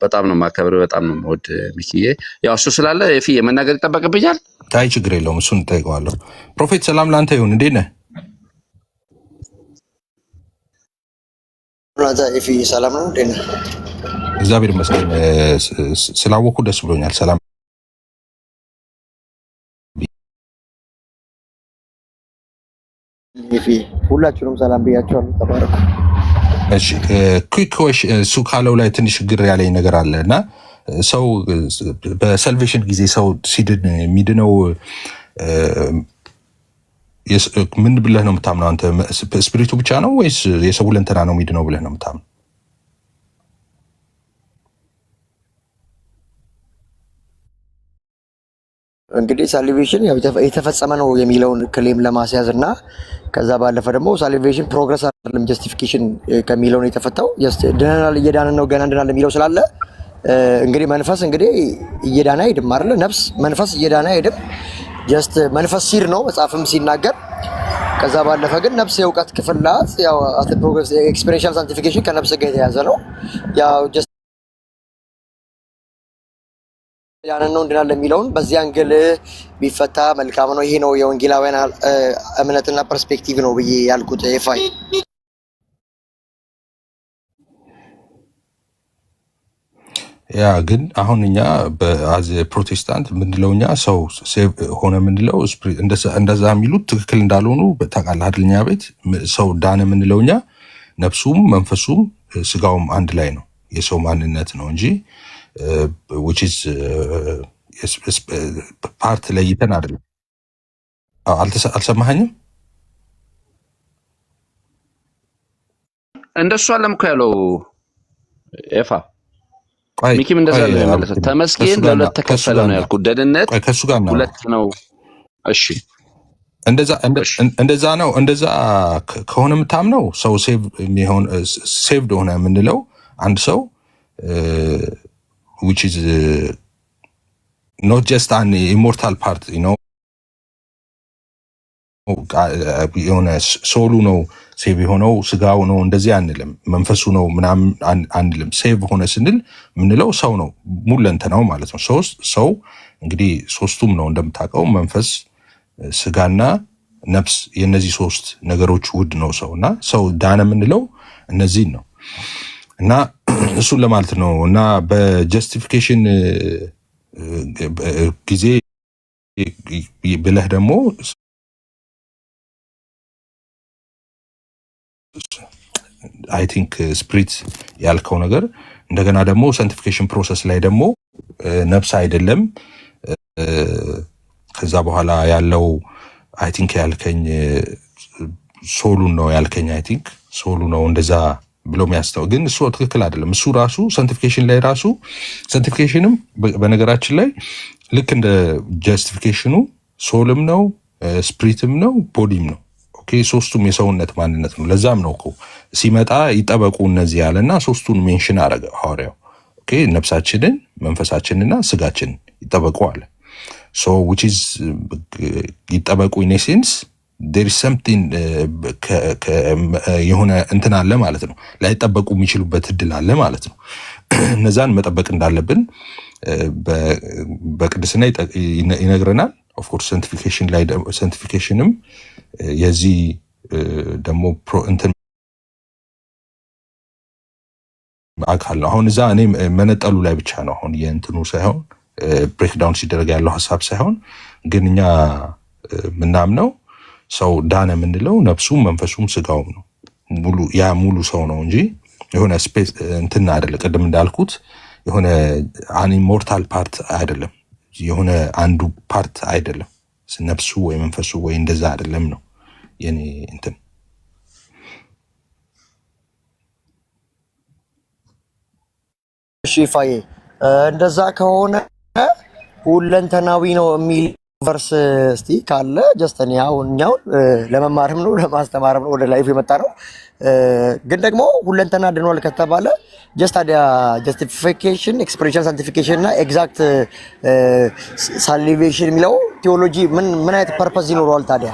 በጣም ነው ማከብር፣ በጣም ነው ወድ ሚኪዬ። ያው እሱ ስላለ ኤፊ የመናገር ይጠበቅብኛል። አይ ችግር የለውም፣ እሱን እጠይቀዋለሁ። ፕሮፌት ሰላም ላንተ ይሁን። እንዴት ነህ? ኤፊ ሰላም ነው። እንዴት ነህ? እግዚአብሔር ይመስገን። ስላወኩ ደስ ብሎኛል። ሰላም ኤፊ፣ ሁላችሁንም ሰላም ብያቸዋለሁ። ተባረኩ። እሺ ኩዊክ እሱ ካለው ላይ ትንሽ ግር ያለኝ ነገር አለ እና ሰው በሰልቬሽን ጊዜ ሰው ሲድን የሚድነው ምን ብለህ ነው የምታምነው አንተ? ስፒሪቱ ብቻ ነው ወይስ የሰው ሁለንተና ነው የሚድነው ብለህ ነው የምታምነው? እንግዲህ ሳልቬሽን የተፈጸመ ነው የሚለውን ክሌም ለማስያዝ እና ከዛ ባለፈ ደግሞ ሳልቬሽን ፕሮግረስ አይደለም ጀስቲፊኬሽን ከሚለው ነው የተፈታው። ድነናል፣ እየዳንን ነው፣ ገና እንድናለን የሚለው ስላለ እንግዲህ መንፈስ እንግዲህ እየዳነ አይሄድም አይደለ? ነፍስ መንፈስ እየዳነ አይሄድም። ጀስት መንፈስ ሲር ነው መጽሐፍም ሲናገር። ከዛ ባለፈ ግን ነፍስ የእውቀት ክፍል ናት። ያው ፕሮግረስ ኤክስፔሪንሻል ሳንቲፊኬሽን ከነፍስ ጋር የተያዘ ነው። ያው ጀስት ያንን ነው እንድናለን የሚለውን በዚህ አንግል ቢፈታ መልካም ነው። ይሄ ነው የወንጌላውያን እምነትና ፐርስፔክቲቭ ነው ብዬ ያልኩት። ኤፋይ ያ ግን አሁን እኛ በአዝ ፕሮቴስታንት ምንድለው እኛ ሰው ሴቭ ሆነ ምንድለው እንደዛ የሚሉት ትክክል እንዳልሆኑ ታውቃለህ አይደል? እኛ ቤት ሰው ዳነ ምንለው እኛ ነፍሱም መንፈሱም ስጋውም አንድ ላይ ነው፣ የሰው ማንነት ነው እንጂ which is ፓርት ለይተን አይደለም። አልሰማኸኝም? እንደሱ አለም እኮ ያለው ኤፋ ሚኪም እንደዛ ነው ያለው። ተመስገን ለሁለት ተከፈለ ነው ያልኩት። ደህንነት ሁለት ነው። እሺ እንደዛ ነው። እንደዛ ከሆነ የምታምነው ሰው ሴቭድ ሆነ የምንለው አንድ ሰው which is not just an immortal part, you know, የሆነ ሶሉ ነው ሴቭ የሆነው ስጋው ነው እንደዚህ አንልም፣ መንፈሱ ነው ምናምን አንልም። ሴቭ ሆነ ስንል የምንለው ሰው ነው ሙለንተናው ማለት ነው። ሰው እንግዲህ ሶስቱም ነው እንደምታውቀው፣ መንፈስ ስጋና ነፍስ፣ የነዚህ ሶስት ነገሮች ውድ ነው ሰው እና ሰው ዳነ የምንለው እነዚህን ነው እና እሱን ለማለት ነው። እና በጀስቲፊኬሽን ጊዜ ብለህ ደግሞ አይ ቲንክ ስፕሪት ያልከው ነገር እንደገና ደግሞ ሳንቲፊኬሽን ፕሮሰስ ላይ ደግሞ ነፍስ አይደለም ከዛ በኋላ ያለው አይ ቲንክ ያልከኝ ሶሉን ነው ያልከኝ። አይ ቲንክ ሶሉ ነው እንደዛ ብሎ የሚያስተው ግን እሱ ትክክል አይደለም። እሱ ራሱ ሳንቲፊኬሽን ላይ ራሱ ሳንቲፊኬሽንም በነገራችን ላይ ልክ እንደ ጀስቲፊኬሽኑ ሶልም ነው ስፕሪትም ነው ቦዲም ነው። ኦኬ ሶስቱም የሰውነት ማንነት ነው። ለዛም ነው እኮ ሲመጣ ይጠበቁ እነዚህ ያለና ሶስቱን ሜንሽን አረገ ሐዋርያው። ኦኬ ነፍሳችንን መንፈሳችንና ስጋችንን ይጠበቁ አለ። ሶ which is ይጠበቁ in essence there is something የሆነ እንትን አለ ማለት ነው። ላይጠበቁ የሚችሉበት እድል አለ ማለት ነው። እነዛን መጠበቅ እንዳለብን በቅድስና ይነግረናል። ኦፍ ኮርስ ሳንቲፊኬሽን ላይ ሳንቲፊኬሽንም የዚህ ደግሞ እንትን አካል ነው። አሁን እዛ እኔ መነጠሉ ላይ ብቻ ነው አሁን የእንትኑ ሳይሆን ብሬክዳውን ሲደረግ ያለው ሀሳብ ሳይሆን ግን እኛ ምናምነው ሰው ዳነ የምንለው ነፍሱም መንፈሱም ስጋውም ነው። ሙሉ ሰው ነው እንጂ የሆነ ስፔስ እንትን አይደለም። ቅድም እንዳልኩት የሆነ አንኢሞርታል ፓርት አይደለም፣ የሆነ አንዱ ፓርት አይደለም። ነፍሱ ወይ መንፈሱ ወይ እንደዛ አይደለም ነው የኔ እንትን። እሺ ፋዬ እንደዛ ከሆነ ሁለንተናዊ ነው የሚል ቨርስ እስቲ ካለ ጀስት እኔ እኛው ለመማርም ነው ለማስተማርም ነው ወደ ላይፍ የመጣ ነው። ግን ደግሞ ሁለንተና ድኗል ከተባለ ጀስት ታዲያ ጀስቲፊኬሽን ኤክስፕሬሽን ሳንቲፊኬሽን እና ኤግዛክት ሳሊቬሽን የሚለው ቴዎሎጂ ምን አይነት ፐርፐዝ ይኖረዋል ታዲያ?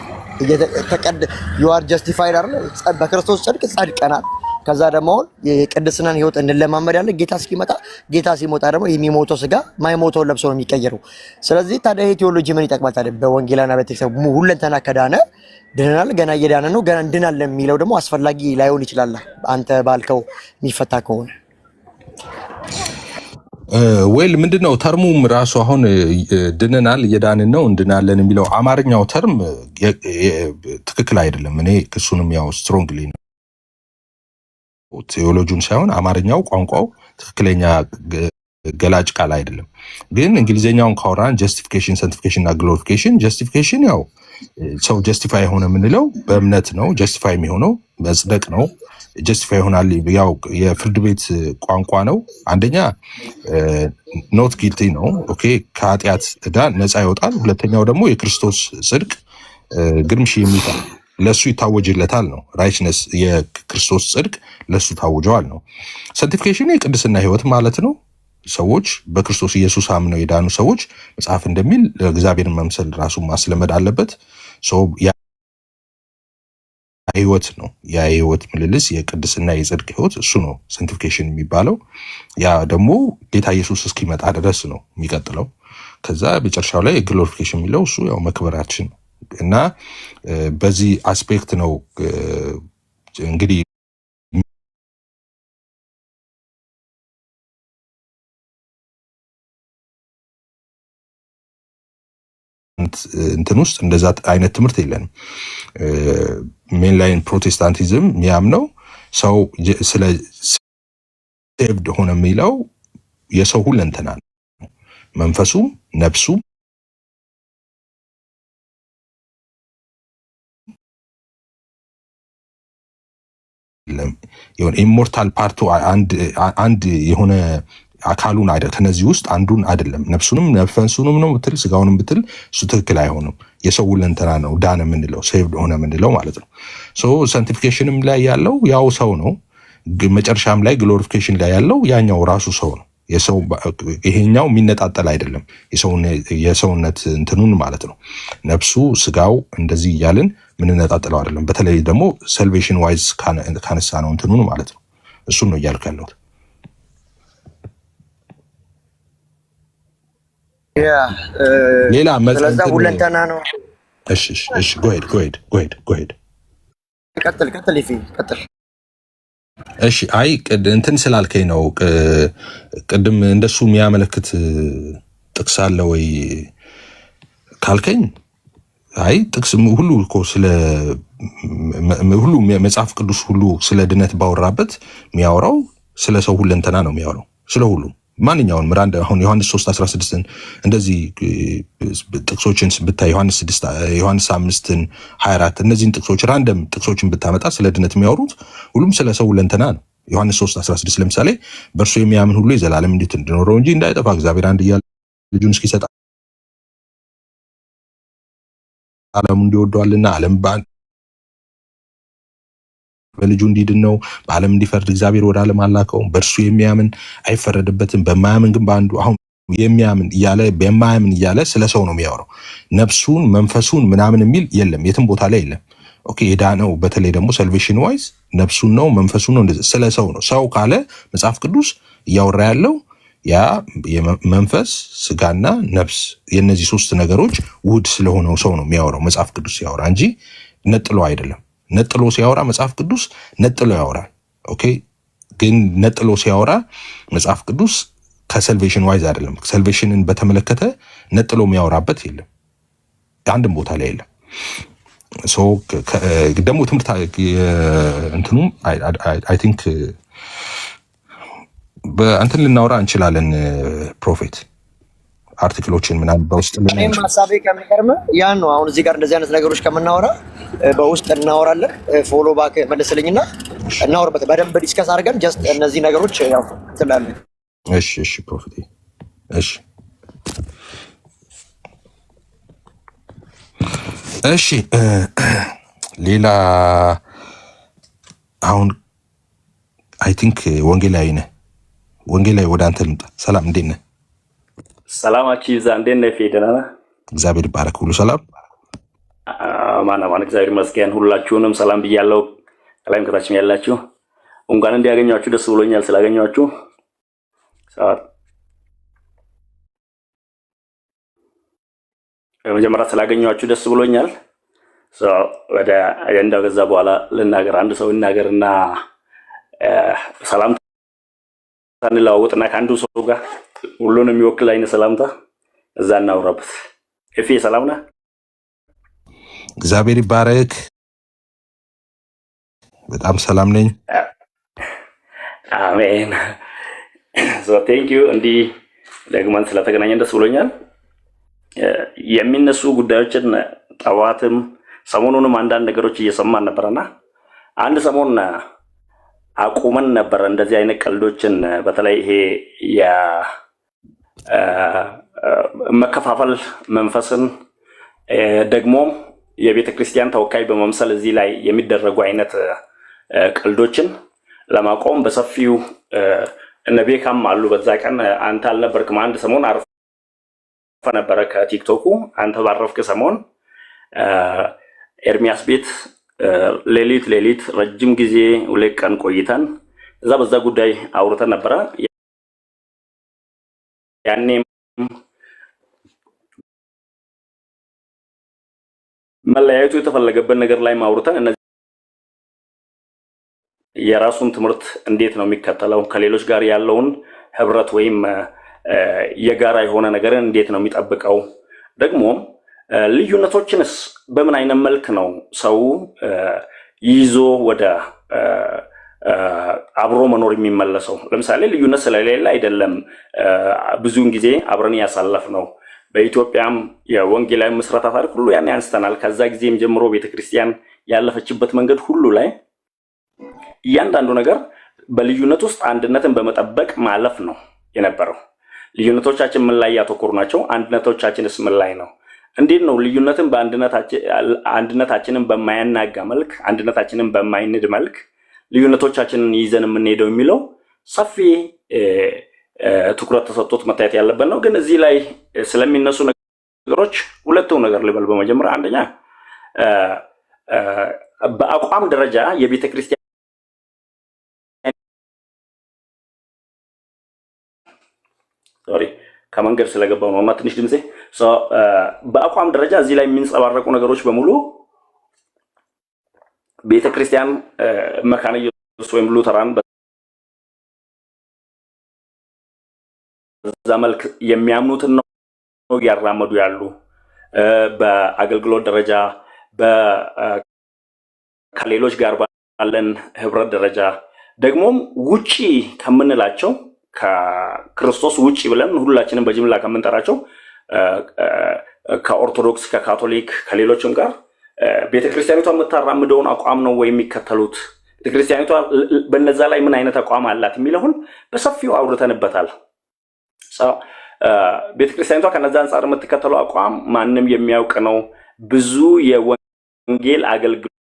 ዩ አር ጀስቲፋይድ አይደል? በክርስቶስ ጽድቅ ጸድቀናል። ከዛ ደግሞ የቅድስናን ህይወት እንለማመዳለን ጌታ እስኪመጣ። ጌታ ሲመጣ ደግሞ የሚሞተው ስጋ ማይሞተውን ለብሶ ነው የሚቀየረው። ስለዚህ ታዲያ ይሄ ቴዎሎጂ ምን ይጠቅማል ታዲያ? በወንጌላና በቴክስት ሁለንተና ከዳነ ድነናል፣ ገና እየዳነ ነው፣ ገና እንድናለን የሚለው ደግሞ አስፈላጊ ላይሆን ይችላል አንተ ባልከው የሚፈታ ከሆነ። ዌል ምንድነው ተርሙም ራሱ አሁን ድነናል፣ እየዳንን ነው፣ እንድናለን የሚለው አማርኛው ተርም ትክክል አይደለም። እኔ ክሱንም ያው ስትሮንግሊ ነው ቴዎሎጂውን ሳይሆን አማርኛው ቋንቋው ትክክለኛ ገላጭ ቃል አይደለም። ግን እንግሊዝኛውን ካወራን ጀስቲፊኬሽን፣ ሳንቲፊኬሽን እና ግሎሪፊኬሽን። ጀስቲፊኬሽን ያው ሰው ጀስቲፋይ የሆነ የምንለው በእምነት ነው። ጀስቲፋይ የሚሆነው መጽደቅ ነው። ጀስቲፋይ ይሆናል ያው የፍርድ ቤት ቋንቋ ነው። አንደኛ ኖት ጊልቲ ነው፣ ኦኬ ከኃጢአት ዕዳ ነፃ ይወጣል። ሁለተኛው ደግሞ የክርስቶስ ጽድቅ ግርምሽ የሚጣል ለሱ ይታወጅለታል ነው። ራይትነስ የክርስቶስ ጽድቅ ለሱ ታውጀዋል ነው። ሳንቲፊኬሽን የቅድስና ህይወት ማለት ነው። ሰዎች በክርስቶስ ኢየሱስ አምነው የዳኑ ሰዎች መጽሐፍ እንደሚል እግዚአብሔርን መምሰል ራሱ ማስለመድ አለበት። ያ ህይወት ነው። ያ ህይወት ምልልስ የቅድስና የጽድቅ ህይወት እሱ ነው ሳንቲፊኬሽን የሚባለው። ያ ደግሞ ጌታ ኢየሱስ እስኪመጣ ድረስ ነው የሚቀጥለው። ከዛ መጨረሻው ላይ ግሎሪፊኬሽን የሚለው እሱ ያው መክበራችን ነው። እና በዚህ አስፔክት ነው እንግዲህ እንትን ውስጥ እንደዛ አይነት ትምህርት የለንም። ሜንላይን ፕሮቴስታንቲዝም የሚያምነው ሰው ስለ ሴቭድ ሆነ የሚለው የሰው ሁለንተና ነው። መንፈሱም ነፍሱም የሆነ ኢሞርታል ፓርቱ አንድ የሆነ አካሉን አይደል፣ ከነዚህ ውስጥ አንዱን አይደለም። ነፍሱንም ነፍሱንም ነው ብትል ስጋውንም ብትል እሱ ትክክል አይሆንም። የሰው ሁለንተና ነው ዳነ የምንለው ሴቭድ ሆነ የምንለው ማለት ነው። ሳንቲፊኬሽንም ላይ ያለው ያው ሰው ነው። መጨረሻም ላይ ግሎሪፊኬሽን ላይ ያለው ያኛው ራሱ ሰው ነው። የሰው ይሄኛው የሚነጣጠል አይደለም። የሰውነት እንትኑን ማለት ነው። ነፍሱ ስጋው እንደዚህ እያልን ምንነጣጥለው አይደለም። በተለይ ደግሞ ሰልቬሽን ዋይዝ ካነሳ ነው እንትኑን ማለት ነው። እሱን ነው እያልኩ ያለሁት። ሌላ ስለዛ ሁለንተና ነው። እሺ ጎሄድ ቀጥል። እሺ አይ እንትን ስላልከኝ ነው። ቅድም እንደሱ የሚያመለክት ጥቅስ አለ ወይ ካልከኝ፣ አይ ጥቅስ ሁሉ እኮ ሁሉ መጽሐፍ ቅዱስ ሁሉ ስለ ድነት ባወራበት የሚያወራው ስለ ሰው ሁለንተና ነው የሚያወራው ስለ ሁሉ ማንኛውንም ራንድ አሁን ዮሐንስ 3:16 እንደዚህ ጥቅሶችን ብታይ ዮሐንስ 5:24 እነዚህን ጥቅሶች ራንደም ጥቅሶችን ብታመጣ ስለ ድነት የሚያወሩት ሁሉም ስለ ሰው ሁለንተና ነው። ዮሐንስ 3:16 ለምሳሌ በእርሱ የሚያምን ሁሉ የዘላለም ሕይወት እንዲኖረው እንጂ እንዳይጠፋ እግዚአብሔር አንድያ ልጁን እስኪሰጥ ዓለሙን እንዲወደዋልና ዓለም በልጁ እንዲድን ነው፣ በዓለም እንዲፈርድ እግዚአብሔር ወደ ዓለም አላከውም። በእርሱ የሚያምን አይፈረድበትም፣ በማያምን ግን በአንዱ አሁን የሚያምን እያለ በማያምን እያለ ስለ ሰው ነው የሚያወራው። ነፍሱን መንፈሱን ምናምን የሚል የለም፣ የትም ቦታ ላይ የለም። ኦኬ የዳነው በተለይ ደግሞ ሰልቬሽን ዋይዝ ነፍሱን ነው መንፈሱን ነው እንደዚህ ስለ ሰው ነው። ሰው ካለ መጽሐፍ ቅዱስ እያወራ ያለው ያ መንፈስ ስጋና ነፍስ የነዚህ ሶስት ነገሮች ውህድ ስለሆነው ሰው ነው የሚያወራው መጽሐፍ ቅዱስ ሲያወራ እንጂ ነጥሎ አይደለም። ነጥሎ ሲያወራ መጽሐፍ ቅዱስ ነጥሎ ያወራል። ኦኬ ግን ነጥሎ ሲያወራ መጽሐፍ ቅዱስ ከሰልቬሽን ዋይዝ አይደለም። ሰልቬሽንን በተመለከተ ነጥሎ የሚያወራበት የለም፣ አንድም ቦታ ላይ የለም። ደግሞ ትምህርት እንትኑም አይ ቲንክ በእንትን ልናወራ እንችላለን። ፕሮፌት አርቲክሎችን ምናምን በውስጥ እኔም ሀሳቤ ከሚቀርም ያን ነው። አሁን እዚህ ጋር እንደዚህ አይነት ነገሮች ከምናወራ በውስጥ እናወራለን። ፎሎ ባክ መልስልኝና እናወራበት በደንብ ዲስከስ አድርገን ጀስት እነዚህ ነገሮች ያው ትላለን። እሺ ፕሮፌት እሺ እሺ ሌላ አሁን አይ ቲንክ ወንጌላዊ ነህ። ወንጌላዊ ወደ አንተ ልምጣ። ሰላም እንዴት ነህ? ሰላማችሁ ይብዛ። እንዴት ነህ? ደህና ነህ? እግዚአብሔር ይባረክ። ሁሉ ሰላም ማን እግዚአብሔር ይመስገን። ሁላችሁንም ሰላም ብያለሁ። ከላይም ከታችም ያላችሁ እንኳን እንዲያገኛችሁ ደስ ብሎኛል። ስላገኛችሁ በመጀመሪያ ስላገኛችሁ ደስ ብሎኛል። ወደ አጀንዳው ገዛ በኋላ ልናገር። አንድ ሰው ይናገርና ሰላምታ እንለዋወጥና ከአንዱ ሰው ጋር ሁሉንም የሚወክል አይነት ሰላምታ እዛ እናውራበት። እፊ ሰላም ነህ? እግዚአብሔር ይባረክ። በጣም ሰላም ነኝ። አሜን። ቴንክ ዩ። እንዲህ ደግመን ስለተገናኘን ደስ ብሎኛል። የሚነሱ ጉዳዮችን ጠዋትም ሰሞኑንም አንዳንድ ነገሮች እየሰማን ነበርና አንድ ሰሞን አቁመን ነበር እንደዚህ አይነት ቀልዶችን፣ በተለይ ይሄ የመከፋፈል መንፈስን ደግሞም የቤተ ክርስቲያን ተወካይ በመምሰል እዚህ ላይ የሚደረጉ አይነት ቀልዶችን ለማቆም በሰፊው እነ ቤካም አሉ። በዛ ቀን አንተ አልነበርክም። አንድ ሰሞን አርፈ ነበረ ከቲክቶኩ። አንተ ባረፍክ ሰሞን ኤርሚያስ ቤት ሌሊት ረጅም ጊዜ 2 ቀን ቆይተን እዛ በዛ ጉዳይ አውርተን ነበረ። ያኔም መለያየቱ የተፈለገበት ነገር ላይ ማውርተን እነዚህ የራሱን ትምህርት እንዴት ነው የሚከተለው፣ ከሌሎች ጋር ያለውን ህብረት ወይም የጋራ የሆነ ነገርን እንዴት ነው የሚጠብቀው፣ ደግሞ ልዩነቶችንስ በምን አይነት መልክ ነው ሰው ይዞ ወደ አብሮ መኖር የሚመለሰው። ለምሳሌ ልዩነት ስለሌለ አይደለም ብዙውን ጊዜ አብረን ያሳለፍ ነው። በኢትዮጵያም የወንጌላዊ ምስረታ ታሪክ ሁሉ ያን ያንስተናል። ከዛ ጊዜም ጀምሮ ቤተክርስቲያን ያለፈችበት መንገድ ሁሉ ላይ እያንዳንዱ ነገር በልዩነት ውስጥ አንድነትን በመጠበቅ ማለፍ ነው የነበረው። ልዩነቶቻችን ምን ላይ ያተኮሩ ናቸው? አንድነቶቻችንስ ምን ላይ ነው? እንዴት ነው ልዩነትን አንድነታችንን በማያናጋ መልክ፣ አንድነታችንን በማይንድ መልክ ልዩነቶቻችንን ይዘን የምንሄደው የሚለው ሰፊ ትኩረት ተሰጥቶት መታየት ያለበት ነው። ግን እዚህ ላይ ስለሚነሱ ነገሮች ሁለቱም ነገር ልበል። በመጀመሪያ አንደኛ በአቋም ደረጃ የቤተ ክርስቲያን ከመንገድ ስለገባው ነውና ትንሽ ድምጼ በአቋም ደረጃ እዚህ ላይ የሚንጸባረቁ ነገሮች በሙሉ ቤተ ክርስቲያን መካነ ኢየሱስ ወይም ሉተራን በዛ መልክ የሚያምኑትን ነው ያራመዱ ያሉ። በአገልግሎት ደረጃ ከሌሎች ጋር ባለን ህብረት ደረጃ ደግሞም ውጪ ከምንላቸው ከክርስቶስ ውጪ ብለን ሁላችንም በጅምላ ከምንጠራቸው ከኦርቶዶክስ፣ ከካቶሊክ፣ ከሌሎችም ጋር ቤተክርስቲያኒቷ የምታራምደውን አቋም ነው ወይ የሚከተሉት? ቤተክርስቲያኒቷ በነዛ ላይ ምን አይነት አቋም አላት የሚለውን በሰፊው አውርተንበታል። ቤተክርስቲያኒቷ ከነዛ አንጻር የምትከተለው አቋም ማንም የሚያውቅ ነው። ብዙ የወንጌል አገልግሎት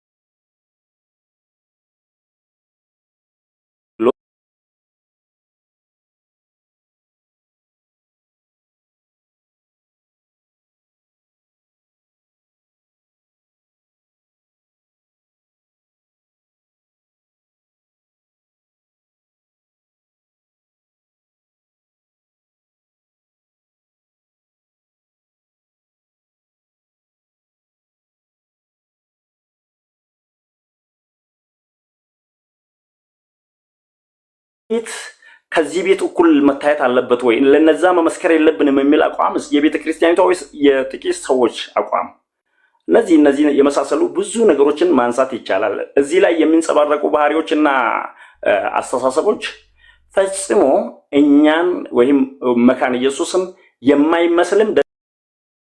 ከዚህ ቤት እኩል መታየት አለበት ወይ? ለነዛ መመስከር የለብንም የሚል አቋም የቤተ ክርስቲያኒቷ ወይስ የጥቂት ሰዎች አቋም? እነዚህ የመሳሰሉ ብዙ ነገሮችን ማንሳት ይቻላል። እዚህ ላይ የሚንጸባረቁ ባህሪዎችና አስተሳሰቦች ፈጽሞ እኛን ወይም መካነ ኢየሱስን የማይመስልም